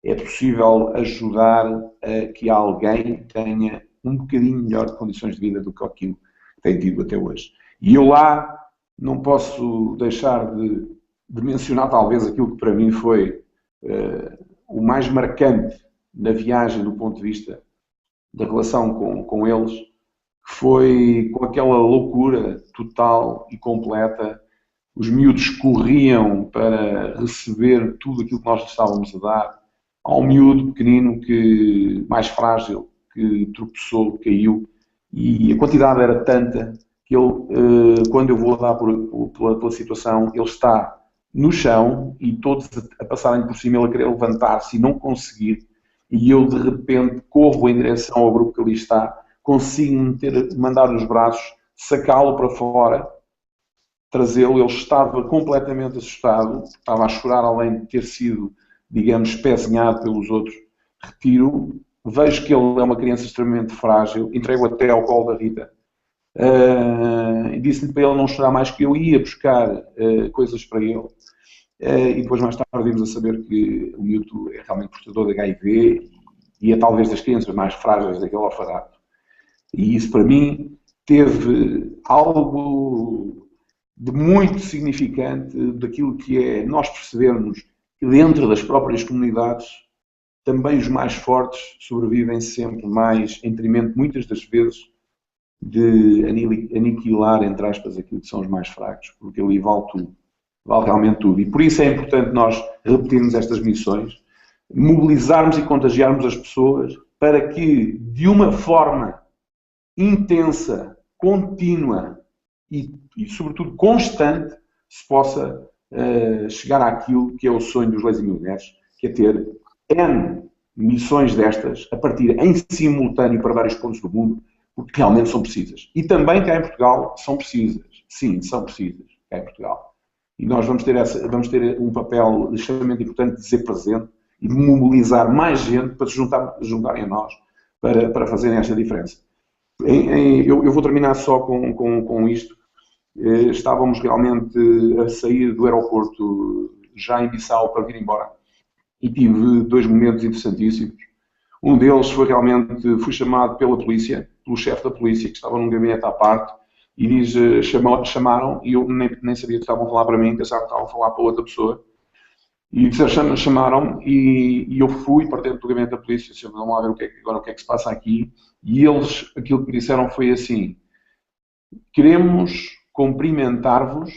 é possível ajudar a que alguém tenha um bocadinho melhor de condições de vida do que aquilo que tem tido até hoje. E eu lá não posso deixar de mencionar talvez aquilo que para mim foi o mais marcante na viagem do ponto de vista da relação com eles, que foi com aquela loucura total e completa. Os miúdos corriam para receber tudo aquilo que nós lhes estávamos a dar. Há um miúdo pequenino, mais frágil, que tropeçou, caiu, e a quantidade era tanta que ele, quando eu vou dar pela situação, ele está no chão e todos a passarem por cima, ele a querer levantar-se e não conseguir. E eu, de repente, corro em direção ao grupo que ali está, consigo mandar os braços, sacá-lo para fora, trazê-lo. Ele estava completamente assustado, estava a chorar além de ter sido, digamos, espezinhado pelos outros. Retiro, vejo que ele é uma criança extremamente frágil, entrego até ao colo da Rita. Disse-lhe para ele não chorar mais, que eu ia buscar coisas para ele. E depois mais tarde vimos a saber que o miúdo é realmente portador de HIV e é talvez das crianças mais frágeis daquele orfanato. E isso para mim teve algo de muito significante daquilo que é nós percebermos que dentro das próprias comunidades também os mais fortes sobrevivem sempre mais em detrimento, muitas das vezes, de aniquilar, entre aspas, aquilo que são os mais fracos, porque ali vale tudo, vale realmente tudo. E por isso é importante nós repetirmos estas missões, mobilizarmos e contagiarmos as pessoas para que, de uma forma intensa, contínua e sobretudo, constante, se possa chegar àquilo que é o sonho dos Lazy Millionaires, que é ter N missões destas, a partir em simultâneo para vários pontos do mundo, porque realmente são precisas. E também cá em Portugal são precisas. Sim, são precisas cá em Portugal. E nós vamos ter um papel extremamente importante de ser presente e de mobilizar mais gente para se juntarem a nós para fazerem esta diferença. Eu vou terminar só com isto. Estávamos realmente a sair do aeroporto já em Bissau para vir embora e tive dois momentos interessantíssimos. Um deles foi realmente, fui chamado pela polícia, pelo chefe da polícia, que estava num gabinete à parte, e chamaram, e eu nem sabia que estavam a falar para mim, pensava que estavam a falar para outra pessoa. E chamaram-me e eu fui para dentro do gabinete da polícia, disse, vamos lá ver o que é que se passa aqui. E eles, aquilo que me disseram foi assim: queremos cumprimentar-vos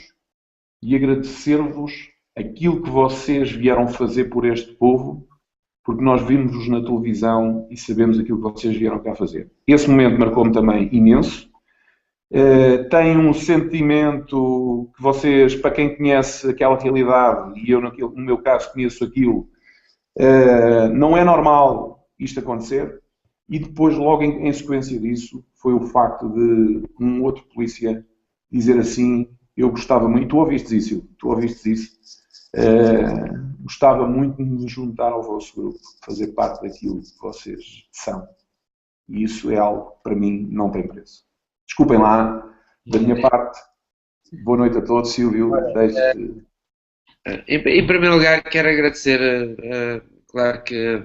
e agradecer-vos aquilo que vocês vieram fazer por este povo, porque nós vimos-vos na televisão e sabemos aquilo que vocês vieram cá fazer. Esse momento marcou-me também imenso. Tem um sentimento que vocês, para quem conhece aquela realidade, e eu no meu caso conheço aquilo, não é normal isto acontecer. E depois, logo em sequência disso, foi o facto de um outro polícia dizer assim: eu gostava muito, tu ouviste isso, gostava muito de me juntar ao vosso grupo, fazer parte daquilo que vocês são. E isso é algo que para mim não tem preço. Desculpem lá, da minha parte, boa noite a todos. Silvio, Em primeiro lugar, quero agradecer, claro que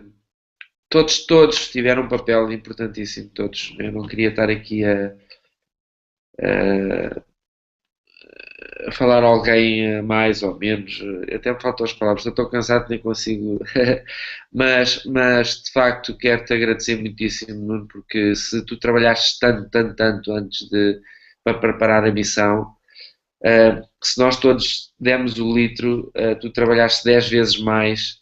todos tiveram um papel importantíssimo, todos. Eu não queria estar aqui a falar a alguém mais ou menos, até me faltam as palavras, eu estou cansado, nem consigo, mas de facto quero-te agradecer muitíssimo, Nuno, porque se tu trabalhaste tanto antes para preparar a missão, se nós todos demos o litro, tu trabalhaste 10 vezes mais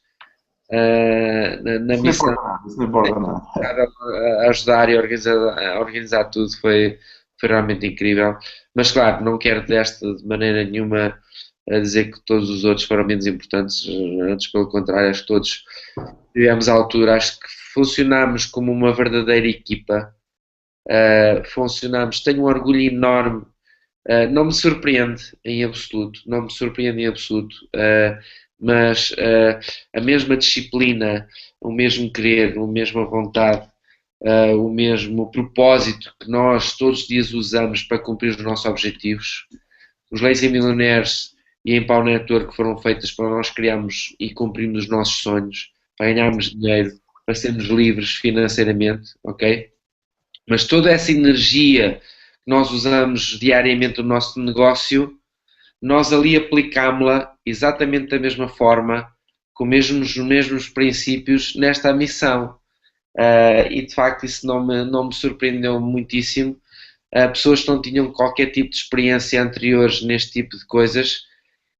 na missão, isso não importa nada. a ajudar e a organizar tudo, foi realmente incrível. Mas claro, não quero desta de maneira nenhuma a dizer que todos os outros foram menos importantes, antes pelo contrário, acho que todos tivemos à altura, acho que funcionámos como uma verdadeira equipa, tenho um orgulho enorme, não me surpreende em absoluto, mas a mesma disciplina, o mesmo querer, a mesma vontade, o mesmo propósito que nós todos os dias usamos para cumprir os nossos objetivos. Os Lazy Millionaires e a Empower Network foram feitas para nós criarmos e cumprirmos os nossos sonhos, para ganharmos dinheiro, para sermos livres financeiramente, ok? Mas toda essa energia que nós usamos diariamente no nosso negócio, nós ali aplicámos-la exatamente da mesma forma, com os mesmos princípios nesta missão. E de facto isso não me surpreendeu muitíssimo. Pessoas que não tinham qualquer tipo de experiência anteriores neste tipo de coisas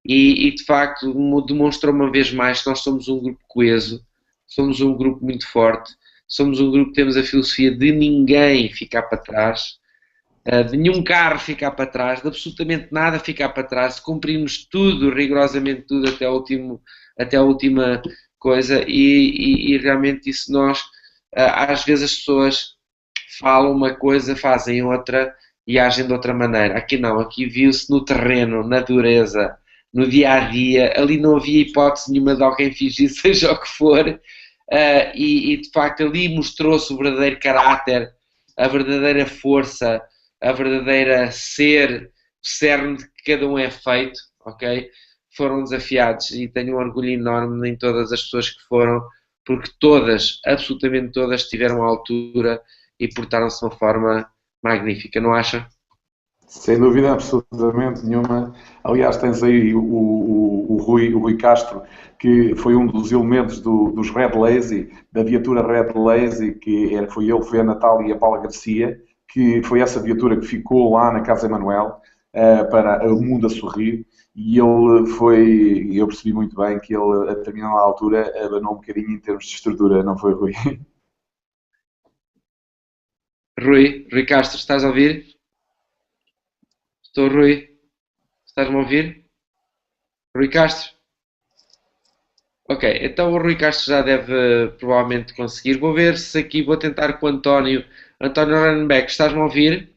e de facto demonstrou uma vez mais que nós somos um grupo coeso, somos um grupo muito forte, somos um grupo que temos a filosofia de ninguém ficar para trás, de nenhum carro ficar para trás, de absolutamente nada ficar para trás, cumprimos tudo, rigorosamente tudo até a última coisa e realmente isso nós, às vezes as pessoas falam uma coisa, fazem outra e agem de outra maneira. Aqui não, aqui viu-se no terreno, na dureza, no dia a dia, ali não havia hipótese nenhuma de alguém fingir, seja o que for, e de facto ali mostrou-se o verdadeiro caráter, a verdadeira força, a verdadeira ser, o cerne de que cada um é feito, ok? Foram desafiados e tenho um orgulho enorme em todas as pessoas que foram, porque todas, absolutamente todas, estiveram à altura e portaram-se de uma forma magnífica, não acha? Sem dúvida absolutamente nenhuma. Aliás, tens aí o Rui Castro, que foi um dos elementos dos Red Lazy, da viatura Red Lazy, que foi a Natália e a Paula Garcia, que foi essa viatura que ficou lá na Casa Emanuel para o mundo a sorrir, e eu percebi muito bem que ele, a determinada altura, abanou um bocadinho em termos de estrutura, não foi, Rui? Rui Castro, estás a ouvir? Estou, Rui. Estás-me a ouvir? Rui Castro? Ok, então o Rui Castro já deve provavelmente conseguir. Vou ver se aqui vou tentar com o António. António Runback, estás-me a ouvir?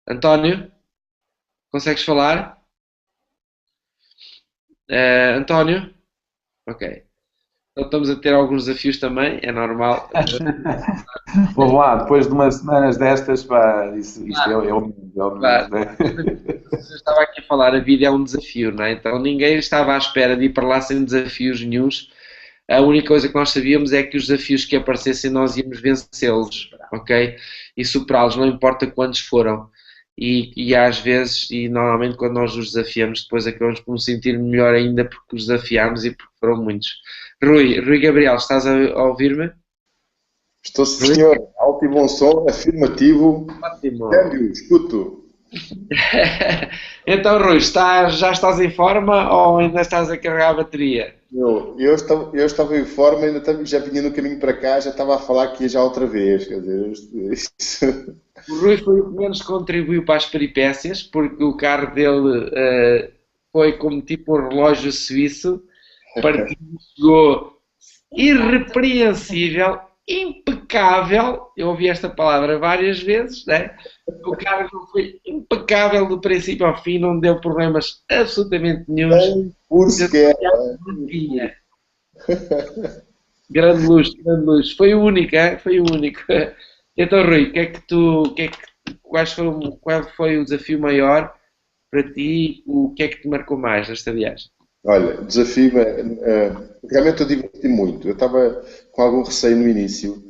António? Consegues falar? António? Ok. Então estamos a ter alguns desafios também, é normal. Vamos lá, depois de umas semanas destas, pá, isto é o nível, Claro. né? Eu estava aqui a falar, a vida é um desafio, não é? Então ninguém estava à espera de ir para lá sem desafios nenhuns. A única coisa que nós sabíamos é que os desafios que aparecessem nós íamos vencê-los, ok? E superá-los, não importa quantos foram. E às vezes, e normalmente quando nós os desafiamos, depois acabamos por nos sentir melhor ainda porque os desafiámos e porque foram muitos. Rui Gabriel, estás a ouvir-me? Estou, senhor. Alto e bom som, afirmativo. Ótimo. Câmbio, escuto. Então, Rui, já estás em forma ou ainda estás a carregar a bateria? Eu estava em forma, já vinha no caminho para cá, já estava a falar aqui já outra vez. Quer dizer, O Rui foi o que menos contribuiu para as peripécias, porque o carro dele foi como tipo um relógio suíço, partiu, chegou irrepreensível, impecável. Eu ouvi esta palavra várias vezes, né? O carro foi impecável do princípio ao fim, não deu problemas absolutamente nenhum. por sequer. Grande luz, grande luz. Foi o único, hein? Foi o único. Então, Rui, qual foi o desafio maior para ti? O que é que te marcou mais nesta viagem? Olha, desafio, realmente eu diverti muito. Eu estava com algum receio no início,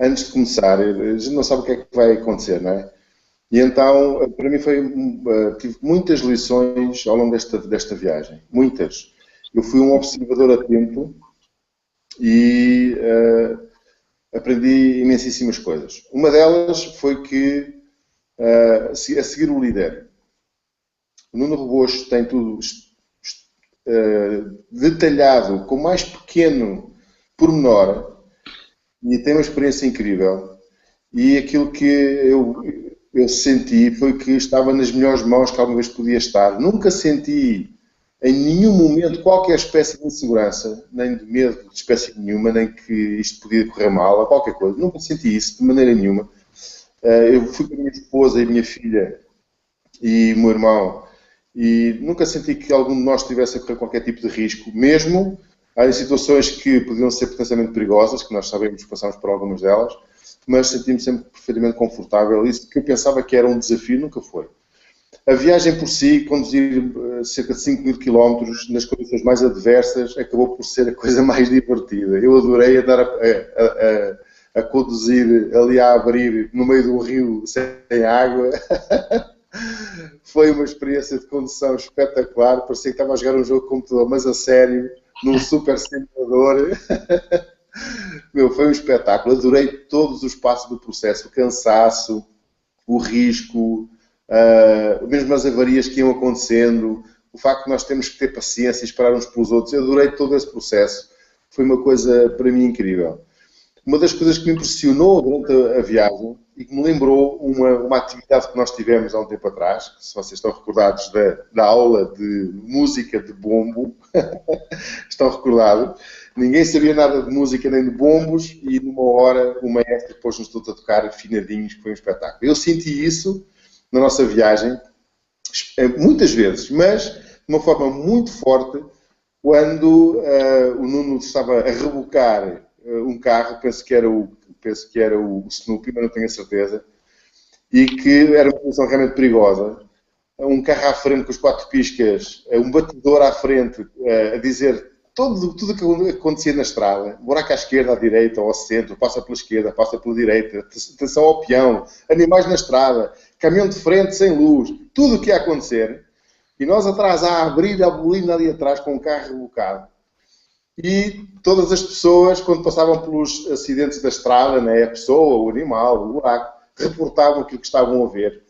antes de começar, a gente não sabe o que é que vai acontecer, não é? E então, para mim tive muitas lições ao longo desta viagem, muitas. Eu fui um observador atento e aprendi imensíssimas coisas. Uma delas foi que, a seguir o líder, o Nuno Rebocho tem tudo detalhado, com o mais pequeno pormenor, e tem uma experiência incrível. E aquilo que eu senti foi que estava nas melhores mãos que alguma vez podia estar. Nunca senti em nenhum momento qualquer espécie de insegurança, nem de medo de espécie nenhuma, nem que isto podia correr mal, ou qualquer coisa. Nunca senti isso de maneira nenhuma. Eu fui com a minha esposa e a minha filha e o meu irmão, e nunca senti que algum de nós estivesse a correr qualquer tipo de risco, mesmo em situações que podiam ser potencialmente perigosas, que nós sabemos que passamos por algumas delas, mas senti-me sempre perfeitamente confortável. Isso que eu pensava que era um desafio, nunca foi. A viagem por si, conduzir cerca de 5.000 km nas condições mais adversas, acabou por ser a coisa mais divertida. Eu adorei andar a conduzir ali a abrir no meio de um rio sem água. Foi uma experiência de condução espetacular. Parecia que estava a jogar um jogo de computador, mas a sério, num super simulador. Foi um espetáculo. Adorei todos os passos do processo, o cansaço, o risco, mesmo as avarias que iam acontecendo, o facto de nós termos que ter paciência e esperar uns pelos outros. Eu adorei todo esse processo. Foi uma coisa, para mim, incrível. Uma das coisas que me impressionou durante a viagem e que me lembrou uma atividade que nós tivemos há um tempo atrás, se vocês estão recordados da aula de música de bombo, estão recordados? Ninguém sabia nada de música nem de bombos e numa hora o maestro pôs-nos todos a tocar afinadinhos, que foi um espetáculo. Eu senti isso na nossa viagem muitas vezes, mas de uma forma muito forte quando o Nuno estava a rebocar um carro, penso que era o Snoopy, mas não tenho a certeza, e que era uma posição realmente perigosa. Um carro à frente com os 4 piscas, um batedor à frente a dizer tudo o que acontecia na estrada, buraco à esquerda, à direita ou ao centro, passa pela esquerda, passa pela direita, atenção ao peão, animais na estrada, caminhão de frente sem luz, tudo o que ia acontecer, e nós atrás a abrir a bolina ali atrás com o carro rebocado. E todas as pessoas, quando passavam pelos acidentes da estrada, né, a pessoa, o animal, o buraco, reportavam aquilo que estavam a ver.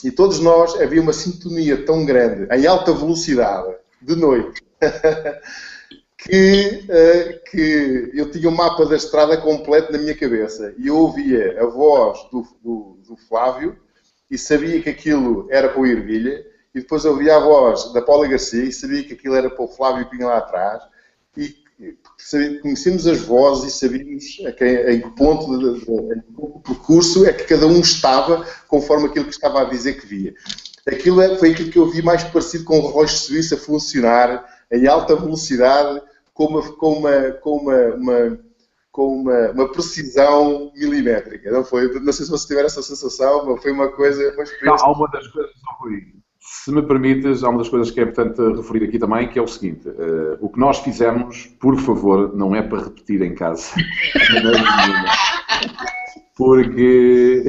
E todos nós, havia uma sintonia tão grande, em alta velocidade, de noite, que eu tinha o mapa da estrada completo na minha cabeça. E eu ouvia a voz do Flávio e sabia que aquilo era para o Ervilha, e depois ouvia a voz da Paula Garcia e sabia que aquilo era para o Flávio Pinho lá atrás, e conhecíamos as vozes e sabíamos em que ponto do percurso é que cada um estava conforme aquilo que estava a dizer que via. Aquilo foi aquilo que eu vi mais parecido com o relógio suíço a funcionar em alta velocidade, com uma precisão milimétrica. Não foi? Não sei se você tiver essa sensação, mas foi uma coisa... Há uma das coisas, Rui, se me permites, há uma das coisas que é importante referir aqui também, que é o seguinte, o que nós fizemos, por favor, não é para repetir em casa. Porque,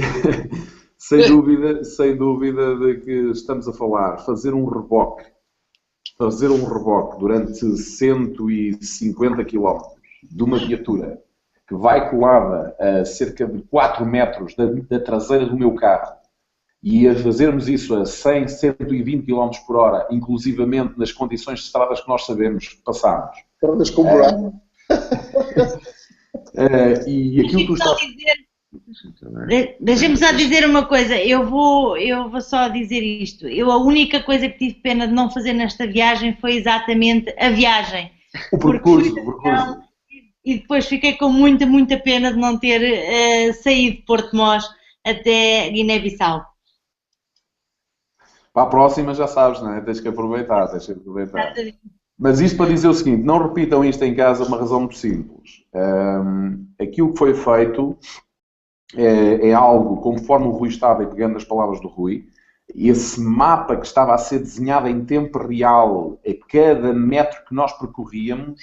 sem dúvida de que estamos a falar, fazer um reboque durante 150 km de uma viatura que vai colada a cerca de 4 metros da traseira do meu carro, e a fazermos isso a 100, 120 km por hora, inclusivamente nas condições de estradas que nós sabemos que passamos. Estradas com buraco. E aquilo que tu estás... Deixem-me só dizer uma coisa, eu vou só dizer isto. A única coisa que tive pena de não fazer nesta viagem foi exatamente a viagem. O percurso. E depois fiquei com muita pena de não ter saído de Porto Mós até Guiné-Bissau. Para a próxima já sabes, não é? Tens que aproveitar. Mas isto para dizer o seguinte, não repitam isto em casa, uma razão muito simples. Aquilo que foi feito é algo, conforme o Rui estava, e pegando as palavras do Rui, esse mapa que estava a ser desenhado em tempo real a cada metro que nós percorríamos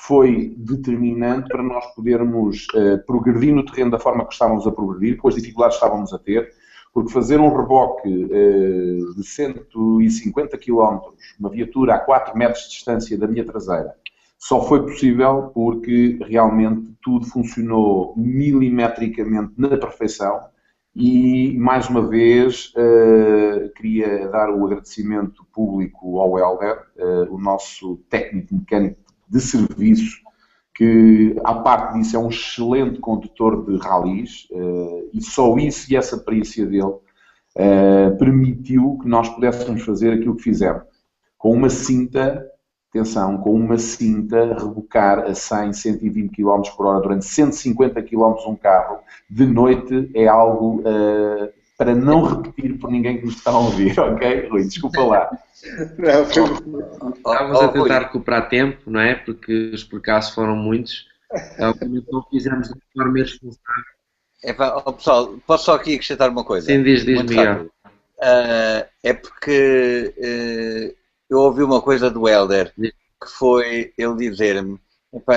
foi determinante para nós podermos progredir no terreno da forma que estávamos a progredir, com as dificuldades que estávamos a ter, porque fazer um reboque de 150 km, uma viatura a 4 metros de distância da minha traseira, só foi possível porque realmente tudo funcionou milimetricamente na perfeição e, mais uma vez, queria dar o agradecimento público ao Helder, o nosso técnico mecânico de serviço, que, à parte disso, é um excelente condutor de ralis, e só isso e essa perícia dele permitiu que nós pudéssemos fazer aquilo que fizemos. Com uma cinta, atenção, com uma cinta, rebocar a 100, 120 km por hora durante 150 km um carro, de noite, é algo para não repetir por ninguém que nos está a ouvir, ok? Rui, desculpa lá. Estávamos a tentar recuperar tempo, não é? Porque os percalços foram muitos. Obviamente não fizemos de forma irresponsável. Pessoal, posso só aqui acrescentar uma coisa? Sim, diz Miguel. É porque eu ouvi uma coisa do Helder, que foi ele dizer-me,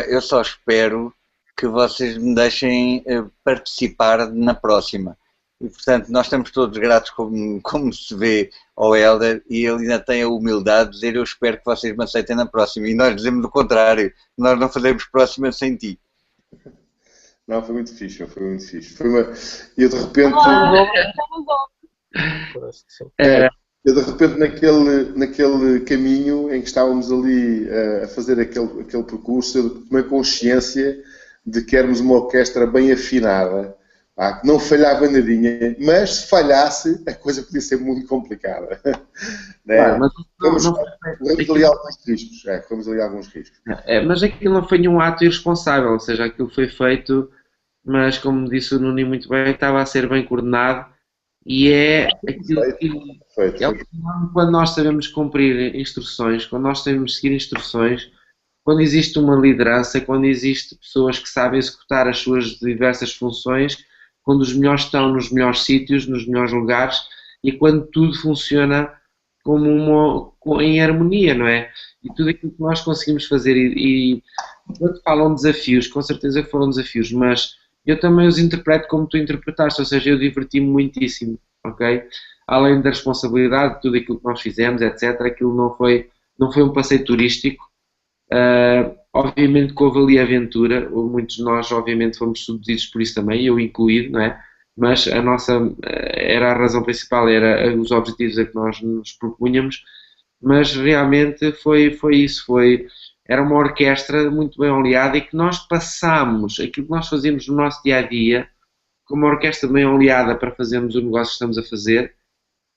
eu só espero que vocês me deixem participar na próxima. E, portanto, nós estamos todos gratos, como se vê, ao Helder, e ele ainda tem a humildade de dizer: eu espero que vocês me aceitem na próxima. E nós dizemos o contrário, nós não fazemos próxima sem ti. Não, foi muito fixe, foi muito fixe. Eu de repente... Eu de repente naquele caminho em que estávamos ali a fazer aquele percurso, eu tomei consciência de que éramos uma orquestra bem afinada, que não falhava nadinha, mas se falhasse a coisa podia ser muito complicada. Né? Corremos ali alguns riscos. Mas aquilo não foi nenhum ato irresponsável, ou seja, aquilo foi feito, mas como disse o Nuno muito bem, estava a ser bem coordenado. E é aquilo que é o fenómeno quando nós sabemos cumprir instruções, quando nós sabemos seguir instruções, quando existe uma liderança, quando existe pessoas que sabem executar as suas diversas funções, quando os melhores estão nos melhores sítios, nos melhores lugares, e quando tudo funciona em harmonia, não é? E tudo aquilo que nós conseguimos fazer, e quando falam desafios, com certeza que foram desafios, mas eu também os interpreto como tu interpretaste, ou seja, eu diverti-me muitíssimo, ok? Além da responsabilidade de tudo aquilo que nós fizemos, etc., aquilo não foi um passeio turístico. Obviamente que houve ali aventura, muitos de nós obviamente fomos seduzidos por isso também, eu incluído, não é? Mas a nossa, era a razão principal, era os objetivos a que nós nos propunhamos, mas realmente foi isso, era uma orquestra muito bem oleada e que nós passámos aquilo que nós fazíamos no nosso dia-a-dia com uma orquestra bem oleada para fazermos o negócio que estamos a fazer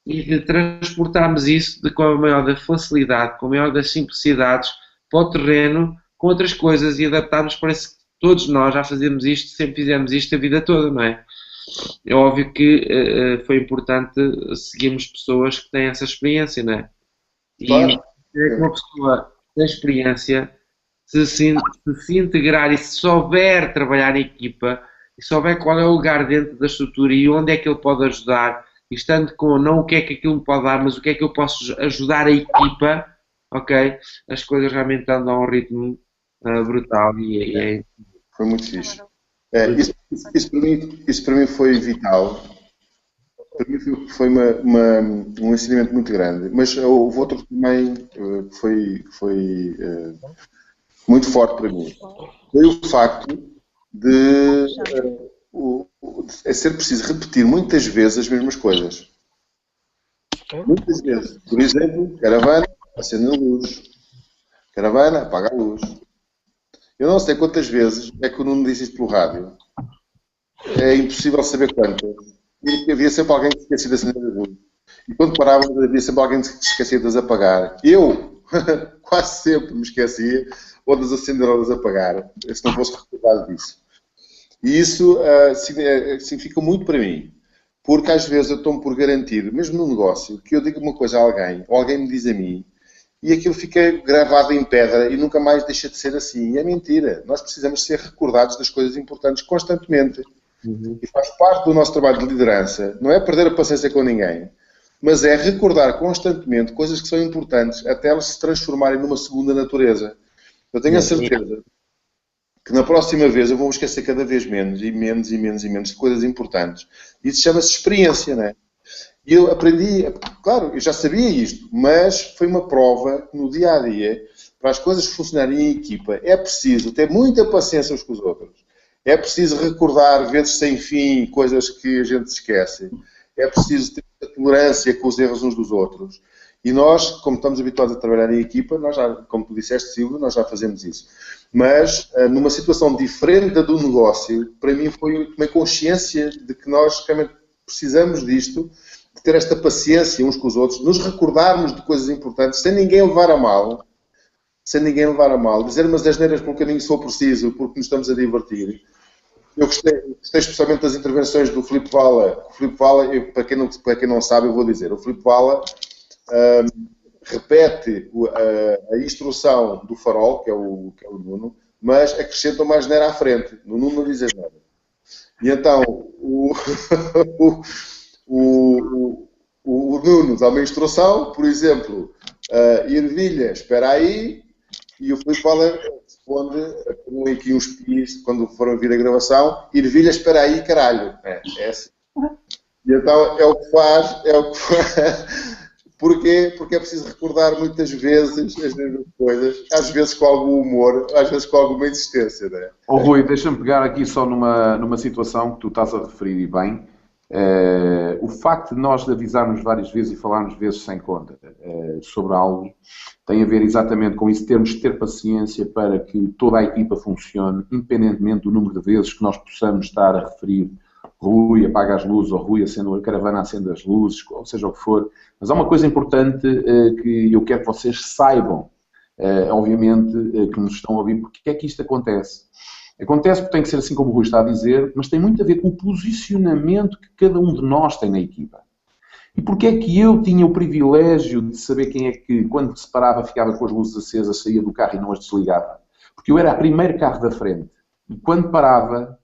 e de transportarmos isso com a maior da facilidade, com a maior das simplicidades para o terreno, com outras coisas e adaptarmos. Parece que todos nós já fazemos isto, sempre fizemos isto a vida toda, não é? É óbvio que foi importante seguirmos pessoas que têm essa experiência, não é? E Claro. uma pessoa que tem experiência, se integrar e se souber trabalhar em equipa, e souber qual é o lugar dentro da estrutura e onde é que ele pode ajudar, e estando com não o que é que aquilo me pode dar, mas o que é que eu posso ajudar a equipa, ok? As coisas realmente andam a um ritmo brutal e é... Foi muito fixe. Isso para mim foi vital. Para mim foi um ensinamento muito grande. Mas houve outro também que foi muito forte para mim. Foi o facto de ser preciso repetir muitas vezes as mesmas coisas. Muitas vezes. Por exemplo, caravana, acende a luz. Caravana, apaga a luz. Eu não sei quantas vezes é que o Nuno disse isto pelo rádio. É impossível saber quantas. E havia sempre alguém que se esquecia de acender a luz. E quando parávamos, havia sempre alguém que se esquecia de as apagar. Eu, quase sempre me esquecia ou de as acender ou de as apagar, se não fosse recordado disso. E isso significa muito para mim. Porque às vezes eu estou-me por garantir, mesmo no negócio, que eu digo uma coisa a alguém, ou alguém me diz a mim, e aquilo fica gravado em pedra e nunca mais deixa de ser assim. E é mentira. Nós precisamos ser recordados das coisas importantes constantemente. E faz parte do nosso trabalho de liderança. Não é perder a paciência com ninguém, mas é recordar constantemente coisas que são importantes até elas se transformarem numa segunda natureza. Eu tenho a certeza que na próxima vez eu vou esquecer cada vez menos e menos e menos e menos de coisas importantes. Isso chama-se experiência, não é? E eu aprendi, claro, eu já sabia isto, mas foi uma prova no dia-a-dia, para as coisas funcionarem em equipa, é preciso ter muita paciência uns com os outros. É preciso recordar, vezes sem fim, coisas que a gente esquece. É preciso ter tolerância com os erros uns dos outros. E nós, como estamos habituados a trabalhar em equipa, nós já, como tu disseste, Silvio, nós já fazemos isso. Mas, numa situação diferente da do negócio, para mim foi uma consciência de que nós realmente precisamos disto, de ter esta paciência uns com os outros, nos recordarmos de coisas importantes, sem ninguém levar a mal, dizer umas asneiras por um caminho se for preciso, porque nos estamos a divertir. Eu gostei especialmente das intervenções do Filipe Vala. O Filipe Vala, para quem não sabe, eu vou dizer, o Filipe Vala repete a instrução do Farol, que é o Nuno, mas acrescenta uma asneira à frente. No Nuno não diz asneira. E então, o Nuno dá uma instrução, por exemplo, ervilha, espera aí, e o Filipe Vala responde, põe aqui uns pis, quando foram vir a gravação, ervilha, espera aí, caralho. É assim. E então é o que faz. Porquê? Porque é preciso recordar muitas vezes as mesmas coisas, às vezes com algum humor, às vezes com alguma insistência, não é? Rui, deixa-me pegar aqui só numa situação que tu estás a referir e bem. O facto de nós avisarmos várias vezes e falarmos vezes sem conta sobre algo tem a ver exatamente com isso, termos de ter paciência para que toda a equipa funcione, independentemente do número de vezes que nós possamos estar a referir Rui apaga as luzes, ou Rui acende a caravana, acende as luzes, ou seja o que for. Mas há uma coisa importante que eu quero que vocês saibam, obviamente, que nos estão a ouvir, porque é que isto acontece. Acontece porque tem que ser assim como o Rui está a dizer, mas tem muito a ver com o posicionamento que cada um de nós tem na equipa. E porque é que eu tinha o privilégio de saber quem é que, quando se parava, ficava com as luzes acesas, saía do carro e não as desligava? Porque eu era o primeiro carro da frente. E quando parava,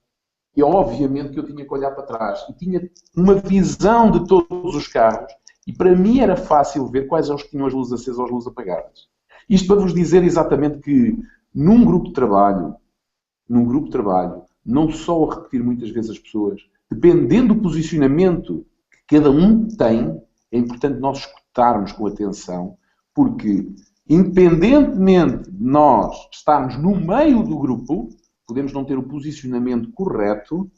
obviamente que eu tinha que olhar para trás. E tinha uma visão de todos os carros. E para mim era fácil ver quais eram os que tinham as luzes acesas ou as luzes apagadas. Isto para vos dizer exatamente que, num grupo de trabalho, não só a repetir muitas vezes as pessoas, dependendo do posicionamento que cada um tem, é importante nós escutarmos com atenção, porque, independentemente de nós estarmos no meio do grupo, podemos não ter o posicionamento correto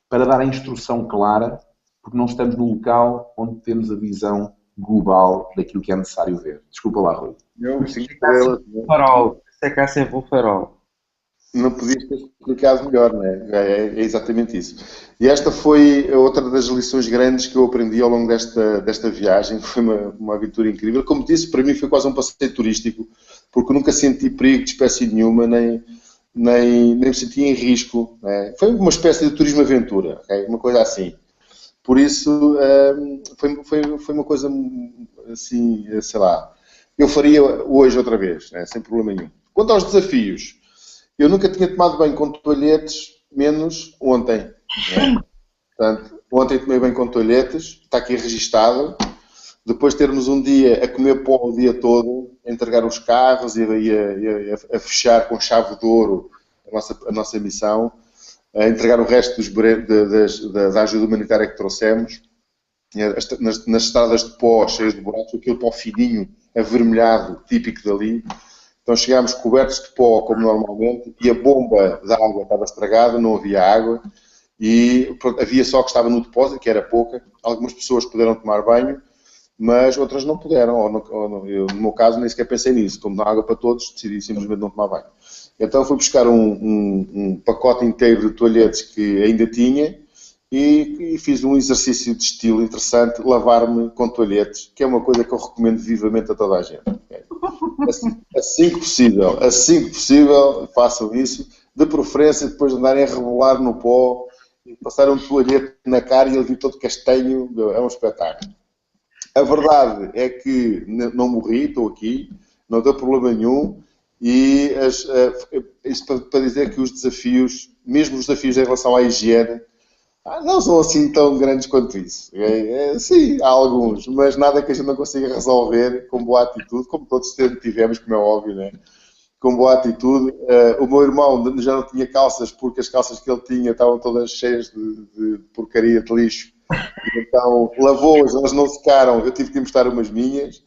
para dar a instrução clara, porque não estamos no local onde temos a visão global daquilo que é necessário ver. Desculpa lá, Rui. Um farol. Isso é que há sempre um farol. Não podias ter explicado melhor, não é? É exatamente isso. E esta foi outra das lições grandes que eu aprendi ao longo desta viagem. Foi uma aventura incrível. Como disse, para mim foi quase um passeio turístico, porque nunca senti perigo de espécie nenhuma, nem me senti em risco. Né? Foi uma espécie de turismo-aventura, okay? Uma coisa assim. Por isso, foi uma coisa assim, sei lá, eu faria hoje outra vez, né? Sem problema nenhum. Quanto aos desafios, eu nunca tinha tomado banho com toalhetes, menos ontem. Né? Portanto, ontem tomei banho com toalhetes, está aqui registado. Depois de termos um dia a comer pó o dia todo, a entregar os carros e a fechar com chave de ouro a nossa missão, a entregar o resto da ajuda humanitária que trouxemos, nas estradas de pó cheias de buracos, aquele pó fininho, avermelhado, típico dali. Então chegámos cobertos de pó, como normalmente, e a bomba da água estava estragada, não havia água, e pronto, havia só que estava no depósito, que era pouca. Algumas pessoas puderam tomar banho, mas outras não puderam, eu, no meu caso nem sequer pensei nisso, como não há água para todos, decidi simplesmente não tomar banho. Então fui buscar um pacote inteiro de toalhetes que ainda tinha e fiz um exercício de estilo interessante, lavar-me com toalhetes, que é uma coisa que eu recomendo vivamente a toda a gente. Assim que possível, façam isso, de preferência depois de andarem a rebolar no pó e passar um toalhete na cara e ele vir todo castanho, é um espetáculo. A verdade é que não morri, estou aqui, não deu problema nenhum, e isto para dizer que os desafios, mesmo os desafios em relação à higiene, não são assim tão grandes quanto isso. Sim, há alguns, mas nada que a gente não consiga resolver com boa atitude, como todos tivemos, como é óbvio, né? Com boa atitude. O meu irmão já não tinha calças, porque as calças que ele tinha estavam todas cheias de porcaria, de lixo. Então lavou-as, elas não secaram, eu tive que emprestar umas minhas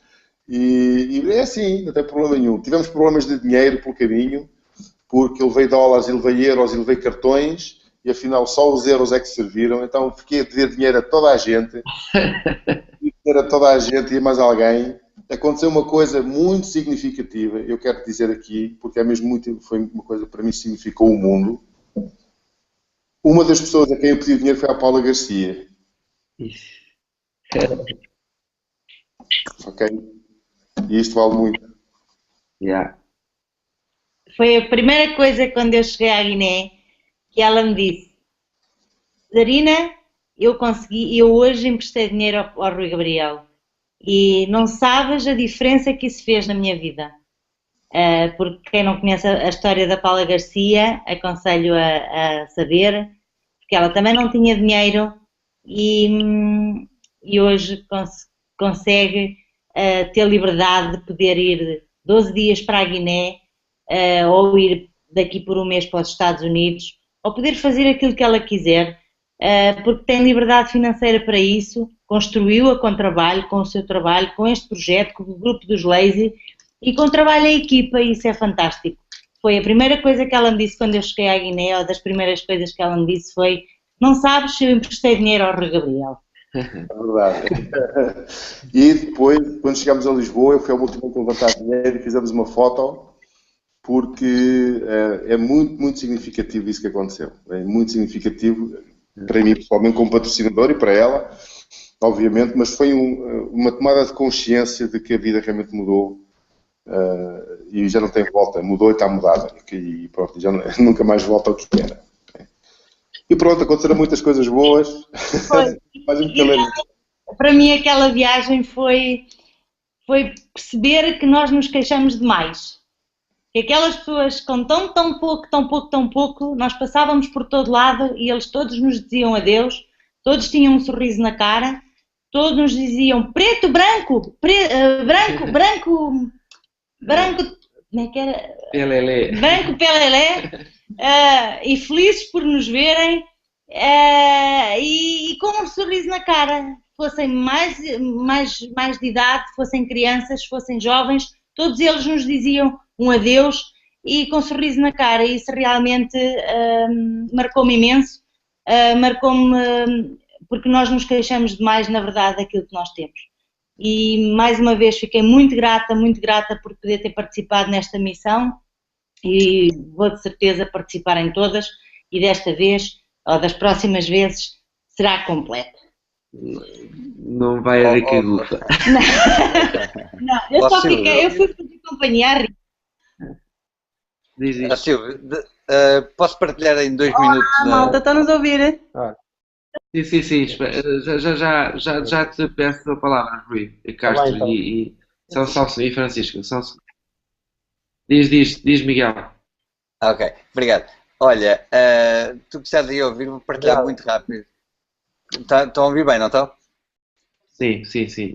e é assim, não tem problema nenhum. Tivemos problemas de dinheiro pelo caminho, porque eu levei dólares, eu levei euros, eu levei cartões e afinal só os euros é que serviram, então fiquei a dever dinheiro a toda a gente e a mais alguém. Aconteceu uma coisa muito significativa, eu quero dizer aqui, porque é mesmo foi uma coisa que para mim significou o mundo. Uma das pessoas a quem eu pedi dinheiro foi a Paula Garcia. Ok? E isto vale muito. Yeah. Foi a primeira coisa quando eu cheguei à Guiné que ela me disse: Zarina, eu hoje emprestei dinheiro ao Rui Gabriel e não sabes a diferença que isso fez na minha vida. Porque quem não conhece a história da Paula Garcia, aconselho a saber, porque ela também não tinha dinheiro e hoje consegue ter liberdade de poder ir 12 dias para a Guiné ou ir daqui por um mês para os Estados Unidos, ou poder fazer aquilo que ela quiser, porque tem liberdade financeira para isso, construiu-a com trabalho, com o seu trabalho, com este projeto, com o grupo dos Lazy e com o trabalho em equipa, e isso é fantástico. Foi a primeira coisa que ela me disse quando eu cheguei à Guiné, ou das primeiras coisas que ela me disse foi: não sabes se eu emprestei dinheiro ao Rui Gabriel. É verdade. E depois, quando chegámos a Lisboa, eu fui ao multibanco levantar dinheiro e fizemos uma foto, porque é muito, muito significativo isso que aconteceu. É muito significativo para mim, pessoalmente, como patrocinador, e para ela, obviamente, mas foi uma tomada de consciência de que a vida realmente mudou e já não tem volta. Mudou e está mudada. E pronto, já nunca mais volta ao que era. E pronto, aconteceram muitas coisas boas. Para mim aquela viagem foi perceber que nós nos queixamos demais. Que aquelas pessoas com tão pouco, nós passávamos por todo lado e eles todos nos diziam adeus, todos tinham um sorriso na cara, todos nos diziam preto, branco, como é que era? Pelelé. Branco, pelelé, e felizes por nos verem e com um sorriso na cara, fossem mais de idade, fossem crianças, fossem jovens, todos eles nos diziam um adeus e com um sorriso na cara, e isso realmente marcou-me imenso, marcou-me porque nós nos queixamos demais, na verdade, daquilo que nós temos. E mais uma vez fiquei muito grata por poder ter participado nesta missão e vou de certeza participar em todas e desta vez, ou das próximas vezes, será completa. Não vai haver que luta. Não, eu só fiquei, eu fui fazer companhia a rir. Diz isto. Silvio, posso partilhar em 2 minutos? Malta, estão-nos a ouvir? Sim. Já te peço a palavra, Rui, Castro então. e Francisco. Diz Miguel. Ok, obrigado. Olha, tu que estás aí a ouvir, vou partilhar muito rápido. Estão a ouvir bem, não estão? Sim.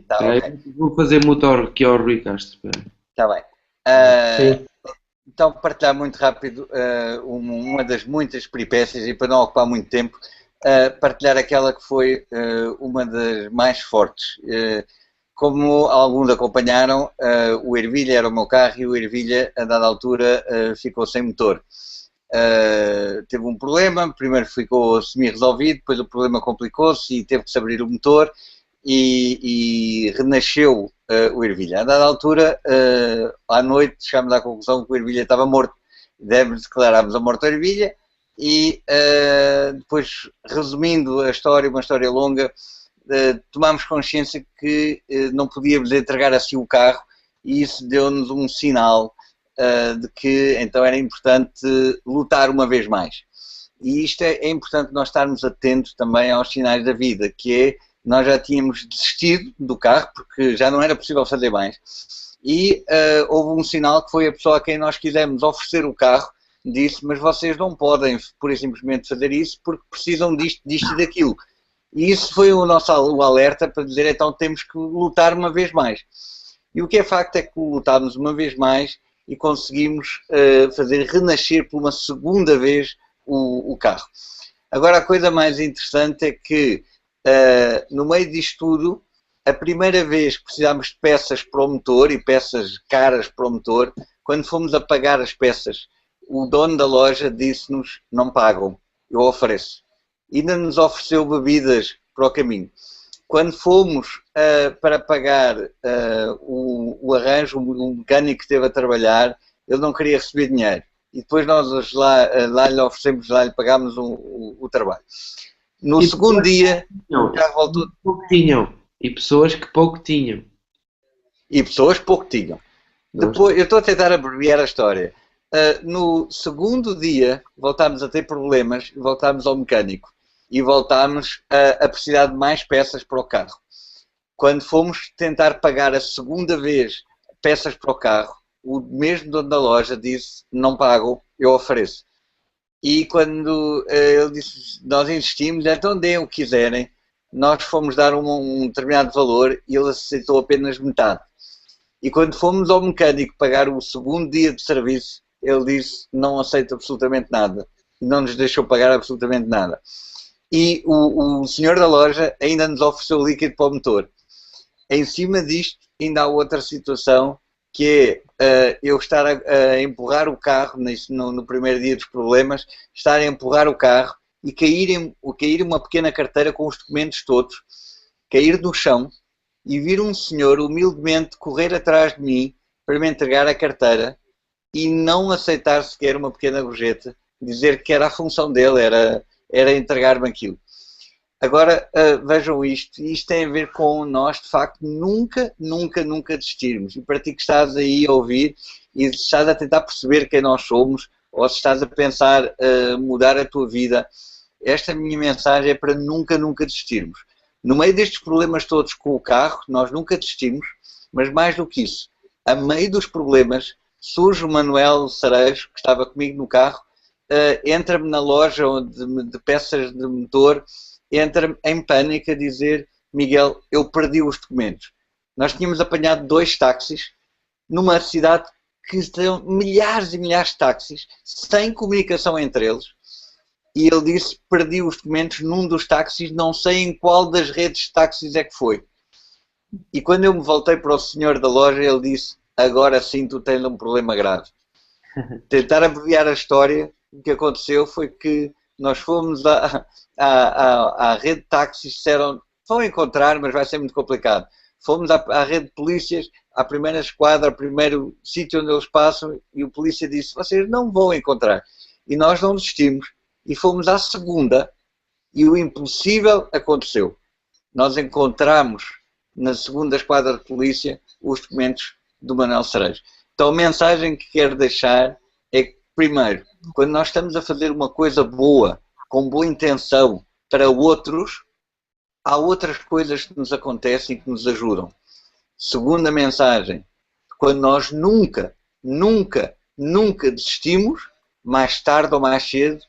Tá, ok. Vou fazer motor aqui ao Rui Castro. Está bem. Sim. Então, partilhar muito rápido uma das muitas peripécias e para não ocupar muito tempo, partilhar aquela que foi uma das mais fortes. Como alguns acompanharam, o Ervilha era o meu carro e o Ervilha, a dada altura, ficou sem motor. Teve um problema, primeiro ficou semi-resolvido, depois o problema complicou-se e teve que se abrir o motor e renasceu o Ervilha. A dada altura, à noite, chegámos à conclusão que o Ervilha estava morto. Declarámos a morte ao Ervilha e depois, resumindo a história, uma história longa, tomámos consciência que não podíamos entregar assim o carro e isso deu-nos um sinal de que então era importante lutar uma vez mais. E isto é importante nós estarmos atentos também aos sinais da vida, que é, nós já tínhamos desistido do carro, porque já não era possível fazer mais, e houve um sinal que foi a pessoa a quem nós quisemos oferecer o carro, disse, mas vocês não podem pura e simplesmente fazer isso, porque precisam disto e daquilo. E isso foi o nosso alerta para dizer, então temos que lutar uma vez mais. E o que é facto é que lutámos uma vez mais e conseguimos fazer renascer por uma segunda vez o carro. Agora, a coisa mais interessante é que, no meio disto tudo, a primeira vez que precisámos de peças para o motor e peças caras para o motor, quando fomos a pagar as peças, o dono da loja disse-nos, não pagam, eu ofereço. Ainda nos ofereceu bebidas para o caminho. Quando fomos para pagar o arranjo, o mecânico que esteve a trabalhar, ele não queria receber dinheiro. E depois nós lá lhe oferecemos, lá lhe pagámos o trabalho. No segundo dia, o carro voltou. Pouco tinham. E pessoas que pouco tinham. Depois, eu estou a tentar abreviar a história. No segundo dia, voltámos a ter problemas, voltámos ao mecânico. E voltámos a precisar de mais peças para o carro. Quando fomos tentar pagar a segunda vez peças para o carro, o mesmo dono da loja disse, não pago, eu ofereço. E quando ele disse, nós insistimos, então deem o que quiserem, nós fomos dar um determinado valor e ele aceitou apenas metade. E quando fomos ao mecânico pagar o segundo dia de serviço, ele disse, não aceito absolutamente nada. E não nos deixou pagar absolutamente nada. E o senhor da loja ainda nos ofereceu líquido para o motor. Em cima disto, ainda há outra situação, que é eu estar a empurrar o carro, no primeiro dia dos problemas, estar a empurrar o carro e cair uma pequena carteira com os documentos todos, cair no chão e vir um senhor humildemente correr atrás de mim para me entregar a carteira e não aceitar sequer uma pequena gorjeta, dizer que era a função dele, era entregar-me aquilo. Agora, vejam isto, e isto tem a ver com nós, de facto, nunca desistirmos. E para ti que estás aí a ouvir e estás a tentar perceber quem nós somos, ou se estás a pensar mudar a tua vida, esta minha mensagem é para nunca desistirmos. No meio destes problemas todos com o carro, nós nunca desistimos, mas mais do que isso, a meio dos problemas, surge o Manuel Cerejo, que estava comigo no carro, entra-me na loja de peças de motor, entra-me em pânico a dizer, Miguel, eu perdi os documentos. Nós tínhamos apanhado 2 táxis numa cidade que tem milhares e milhares de táxis, sem comunicação entre eles, e ele disse, perdi os documentos num dos táxis, não sei em qual das redes de táxis é que foi. E quando eu me voltei para o senhor da loja, ele disse, agora sim tu tens um problema grave. Tentar abreviar a história, o que aconteceu foi que nós fomos à rede de táxis, disseram, vão encontrar, mas vai ser muito complicado. fomos à rede de polícias, à primeira esquadra, ao primeiro sítio onde eles passam, e o polícia disse, vocês não vão encontrar. E nós não desistimos, e fomos à segunda, e o impossível aconteceu. Nós encontramos na segunda esquadra de polícia os documentos do Manuel Cerejo. Então a mensagem que quero deixar é que, primeiro, quando nós estamos a fazer uma coisa boa, com boa intenção para outros, há outras coisas que nos acontecem e que nos ajudam. Segunda mensagem, quando nós nunca desistimos, mais tarde ou mais cedo,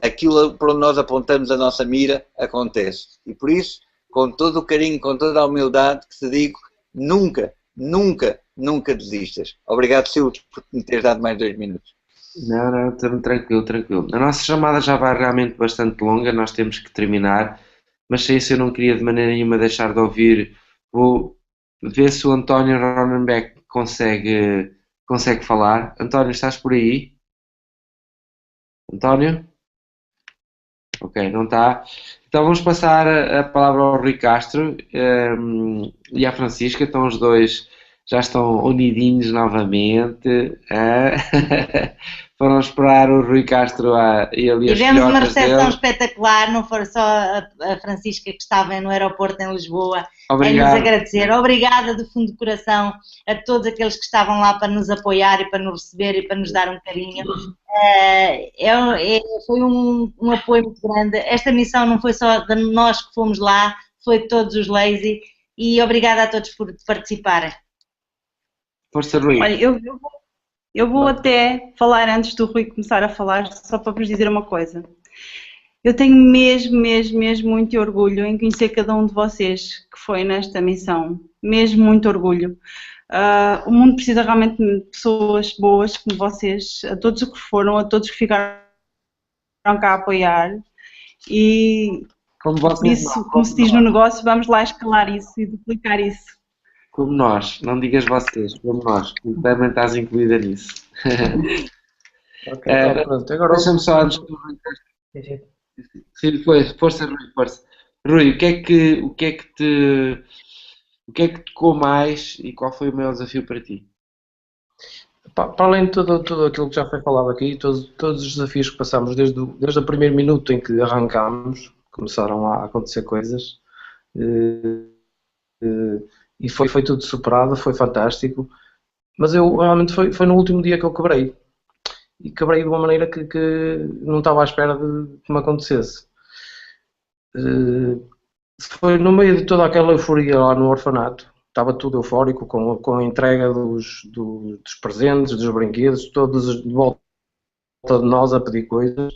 aquilo para onde nós apontamos a nossa mira acontece. E por isso, com todo o carinho, com toda a humildade, que te digo, nunca desistas. Obrigado, Silvio, por me teres dado mais 2 minutos. Não, estamos tranquilo. A nossa chamada já vai realmente bastante longa, nós temos que terminar, mas sem isso eu não queria de maneira nenhuma deixar de ouvir. Vou ver se o António Ronenbeck consegue falar. António, estás por aí? António? Ok, não está. Então vamos passar a palavra ao Rui Castro e à Francisca. Então os dois já estão unidinhos novamente. Foram esperar o Rui Castro e ali as Tivemos uma filhotas recepção dele. espetacular, não foi só a Francisca que estava no aeroporto em Lisboa a Obrigado. nos agradecer. Obrigada do fundo do coração a todos aqueles que estavam lá para nos apoiar e para nos receber e para nos dar um carinho. Foi um apoio muito grande. Esta missão não foi só de nós que fomos lá, foi de todos os Lazy, e obrigada a todos por participarem. Força, Rui. Olha, eu vou até falar antes do Rui começar a falar, só para vos dizer uma coisa. Eu tenho mesmo muito orgulho em conhecer cada um de vocês que foi nesta missão. Mesmo muito orgulho. O mundo precisa realmente de pessoas boas como vocês, a todos os que foram, a todos que ficaram cá a apoiar. E por isso, como se diz no negócio, vamos lá escalar isso e duplicar isso. Como nós, não digas vocês, como nós, também estás incluída nisso. Ok, pronto, agora... Deixa-me só antes do Rui. Sim, força, Rui, força. Rui, o que é que te tocou mais e qual foi o maior desafio para ti? Para além de tudo aquilo que já foi falado aqui, todos os desafios que passamos desde o primeiro minuto em que arrancámos, começaram a acontecer coisas, e foi tudo superado, foi fantástico, mas eu realmente foi no último dia que eu quebrei, e quebrei de uma maneira que não estava à espera de que me acontecesse. Foi no meio de toda aquela euforia lá no orfanato, estava tudo eufórico com a entrega dos presentes, dos brinquedos, todos de volta de nós a pedir coisas,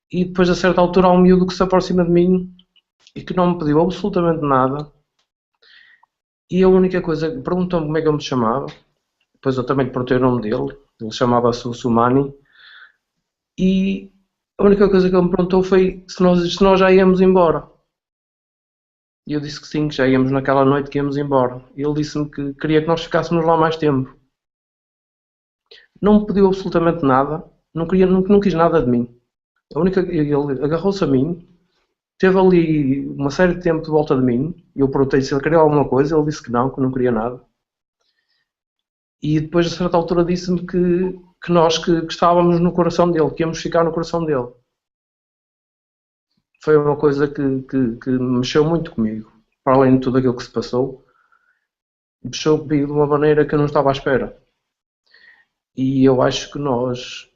e depois a certa altura há um miúdo que se aproxima de mim e que não me pediu absolutamente nada. E a única coisa, perguntou-me como é que eu me chamava, depois eu também lhe perguntei o nome dele, ele chamava-se Sumani, e a única coisa que ele me perguntou foi se nós já íamos embora. E eu disse que sim, que já íamos naquela noite que íamos embora. E ele disse-me que queria que nós ficássemos lá mais tempo. Não me pediu absolutamente nada, não quis nada de mim. Ele agarrou-se a mim, teve ali uma série de tempo de volta de mim, e eu perguntei se ele queria alguma coisa, ele disse que não queria nada. E depois, a certa altura, disse-me que nós que estávamos no coração dele, que íamos ficar no coração dele. Foi uma coisa que mexeu muito comigo, para além de tudo aquilo que se passou, mexeu comigo de uma maneira que eu não estava à espera. E eu acho que nós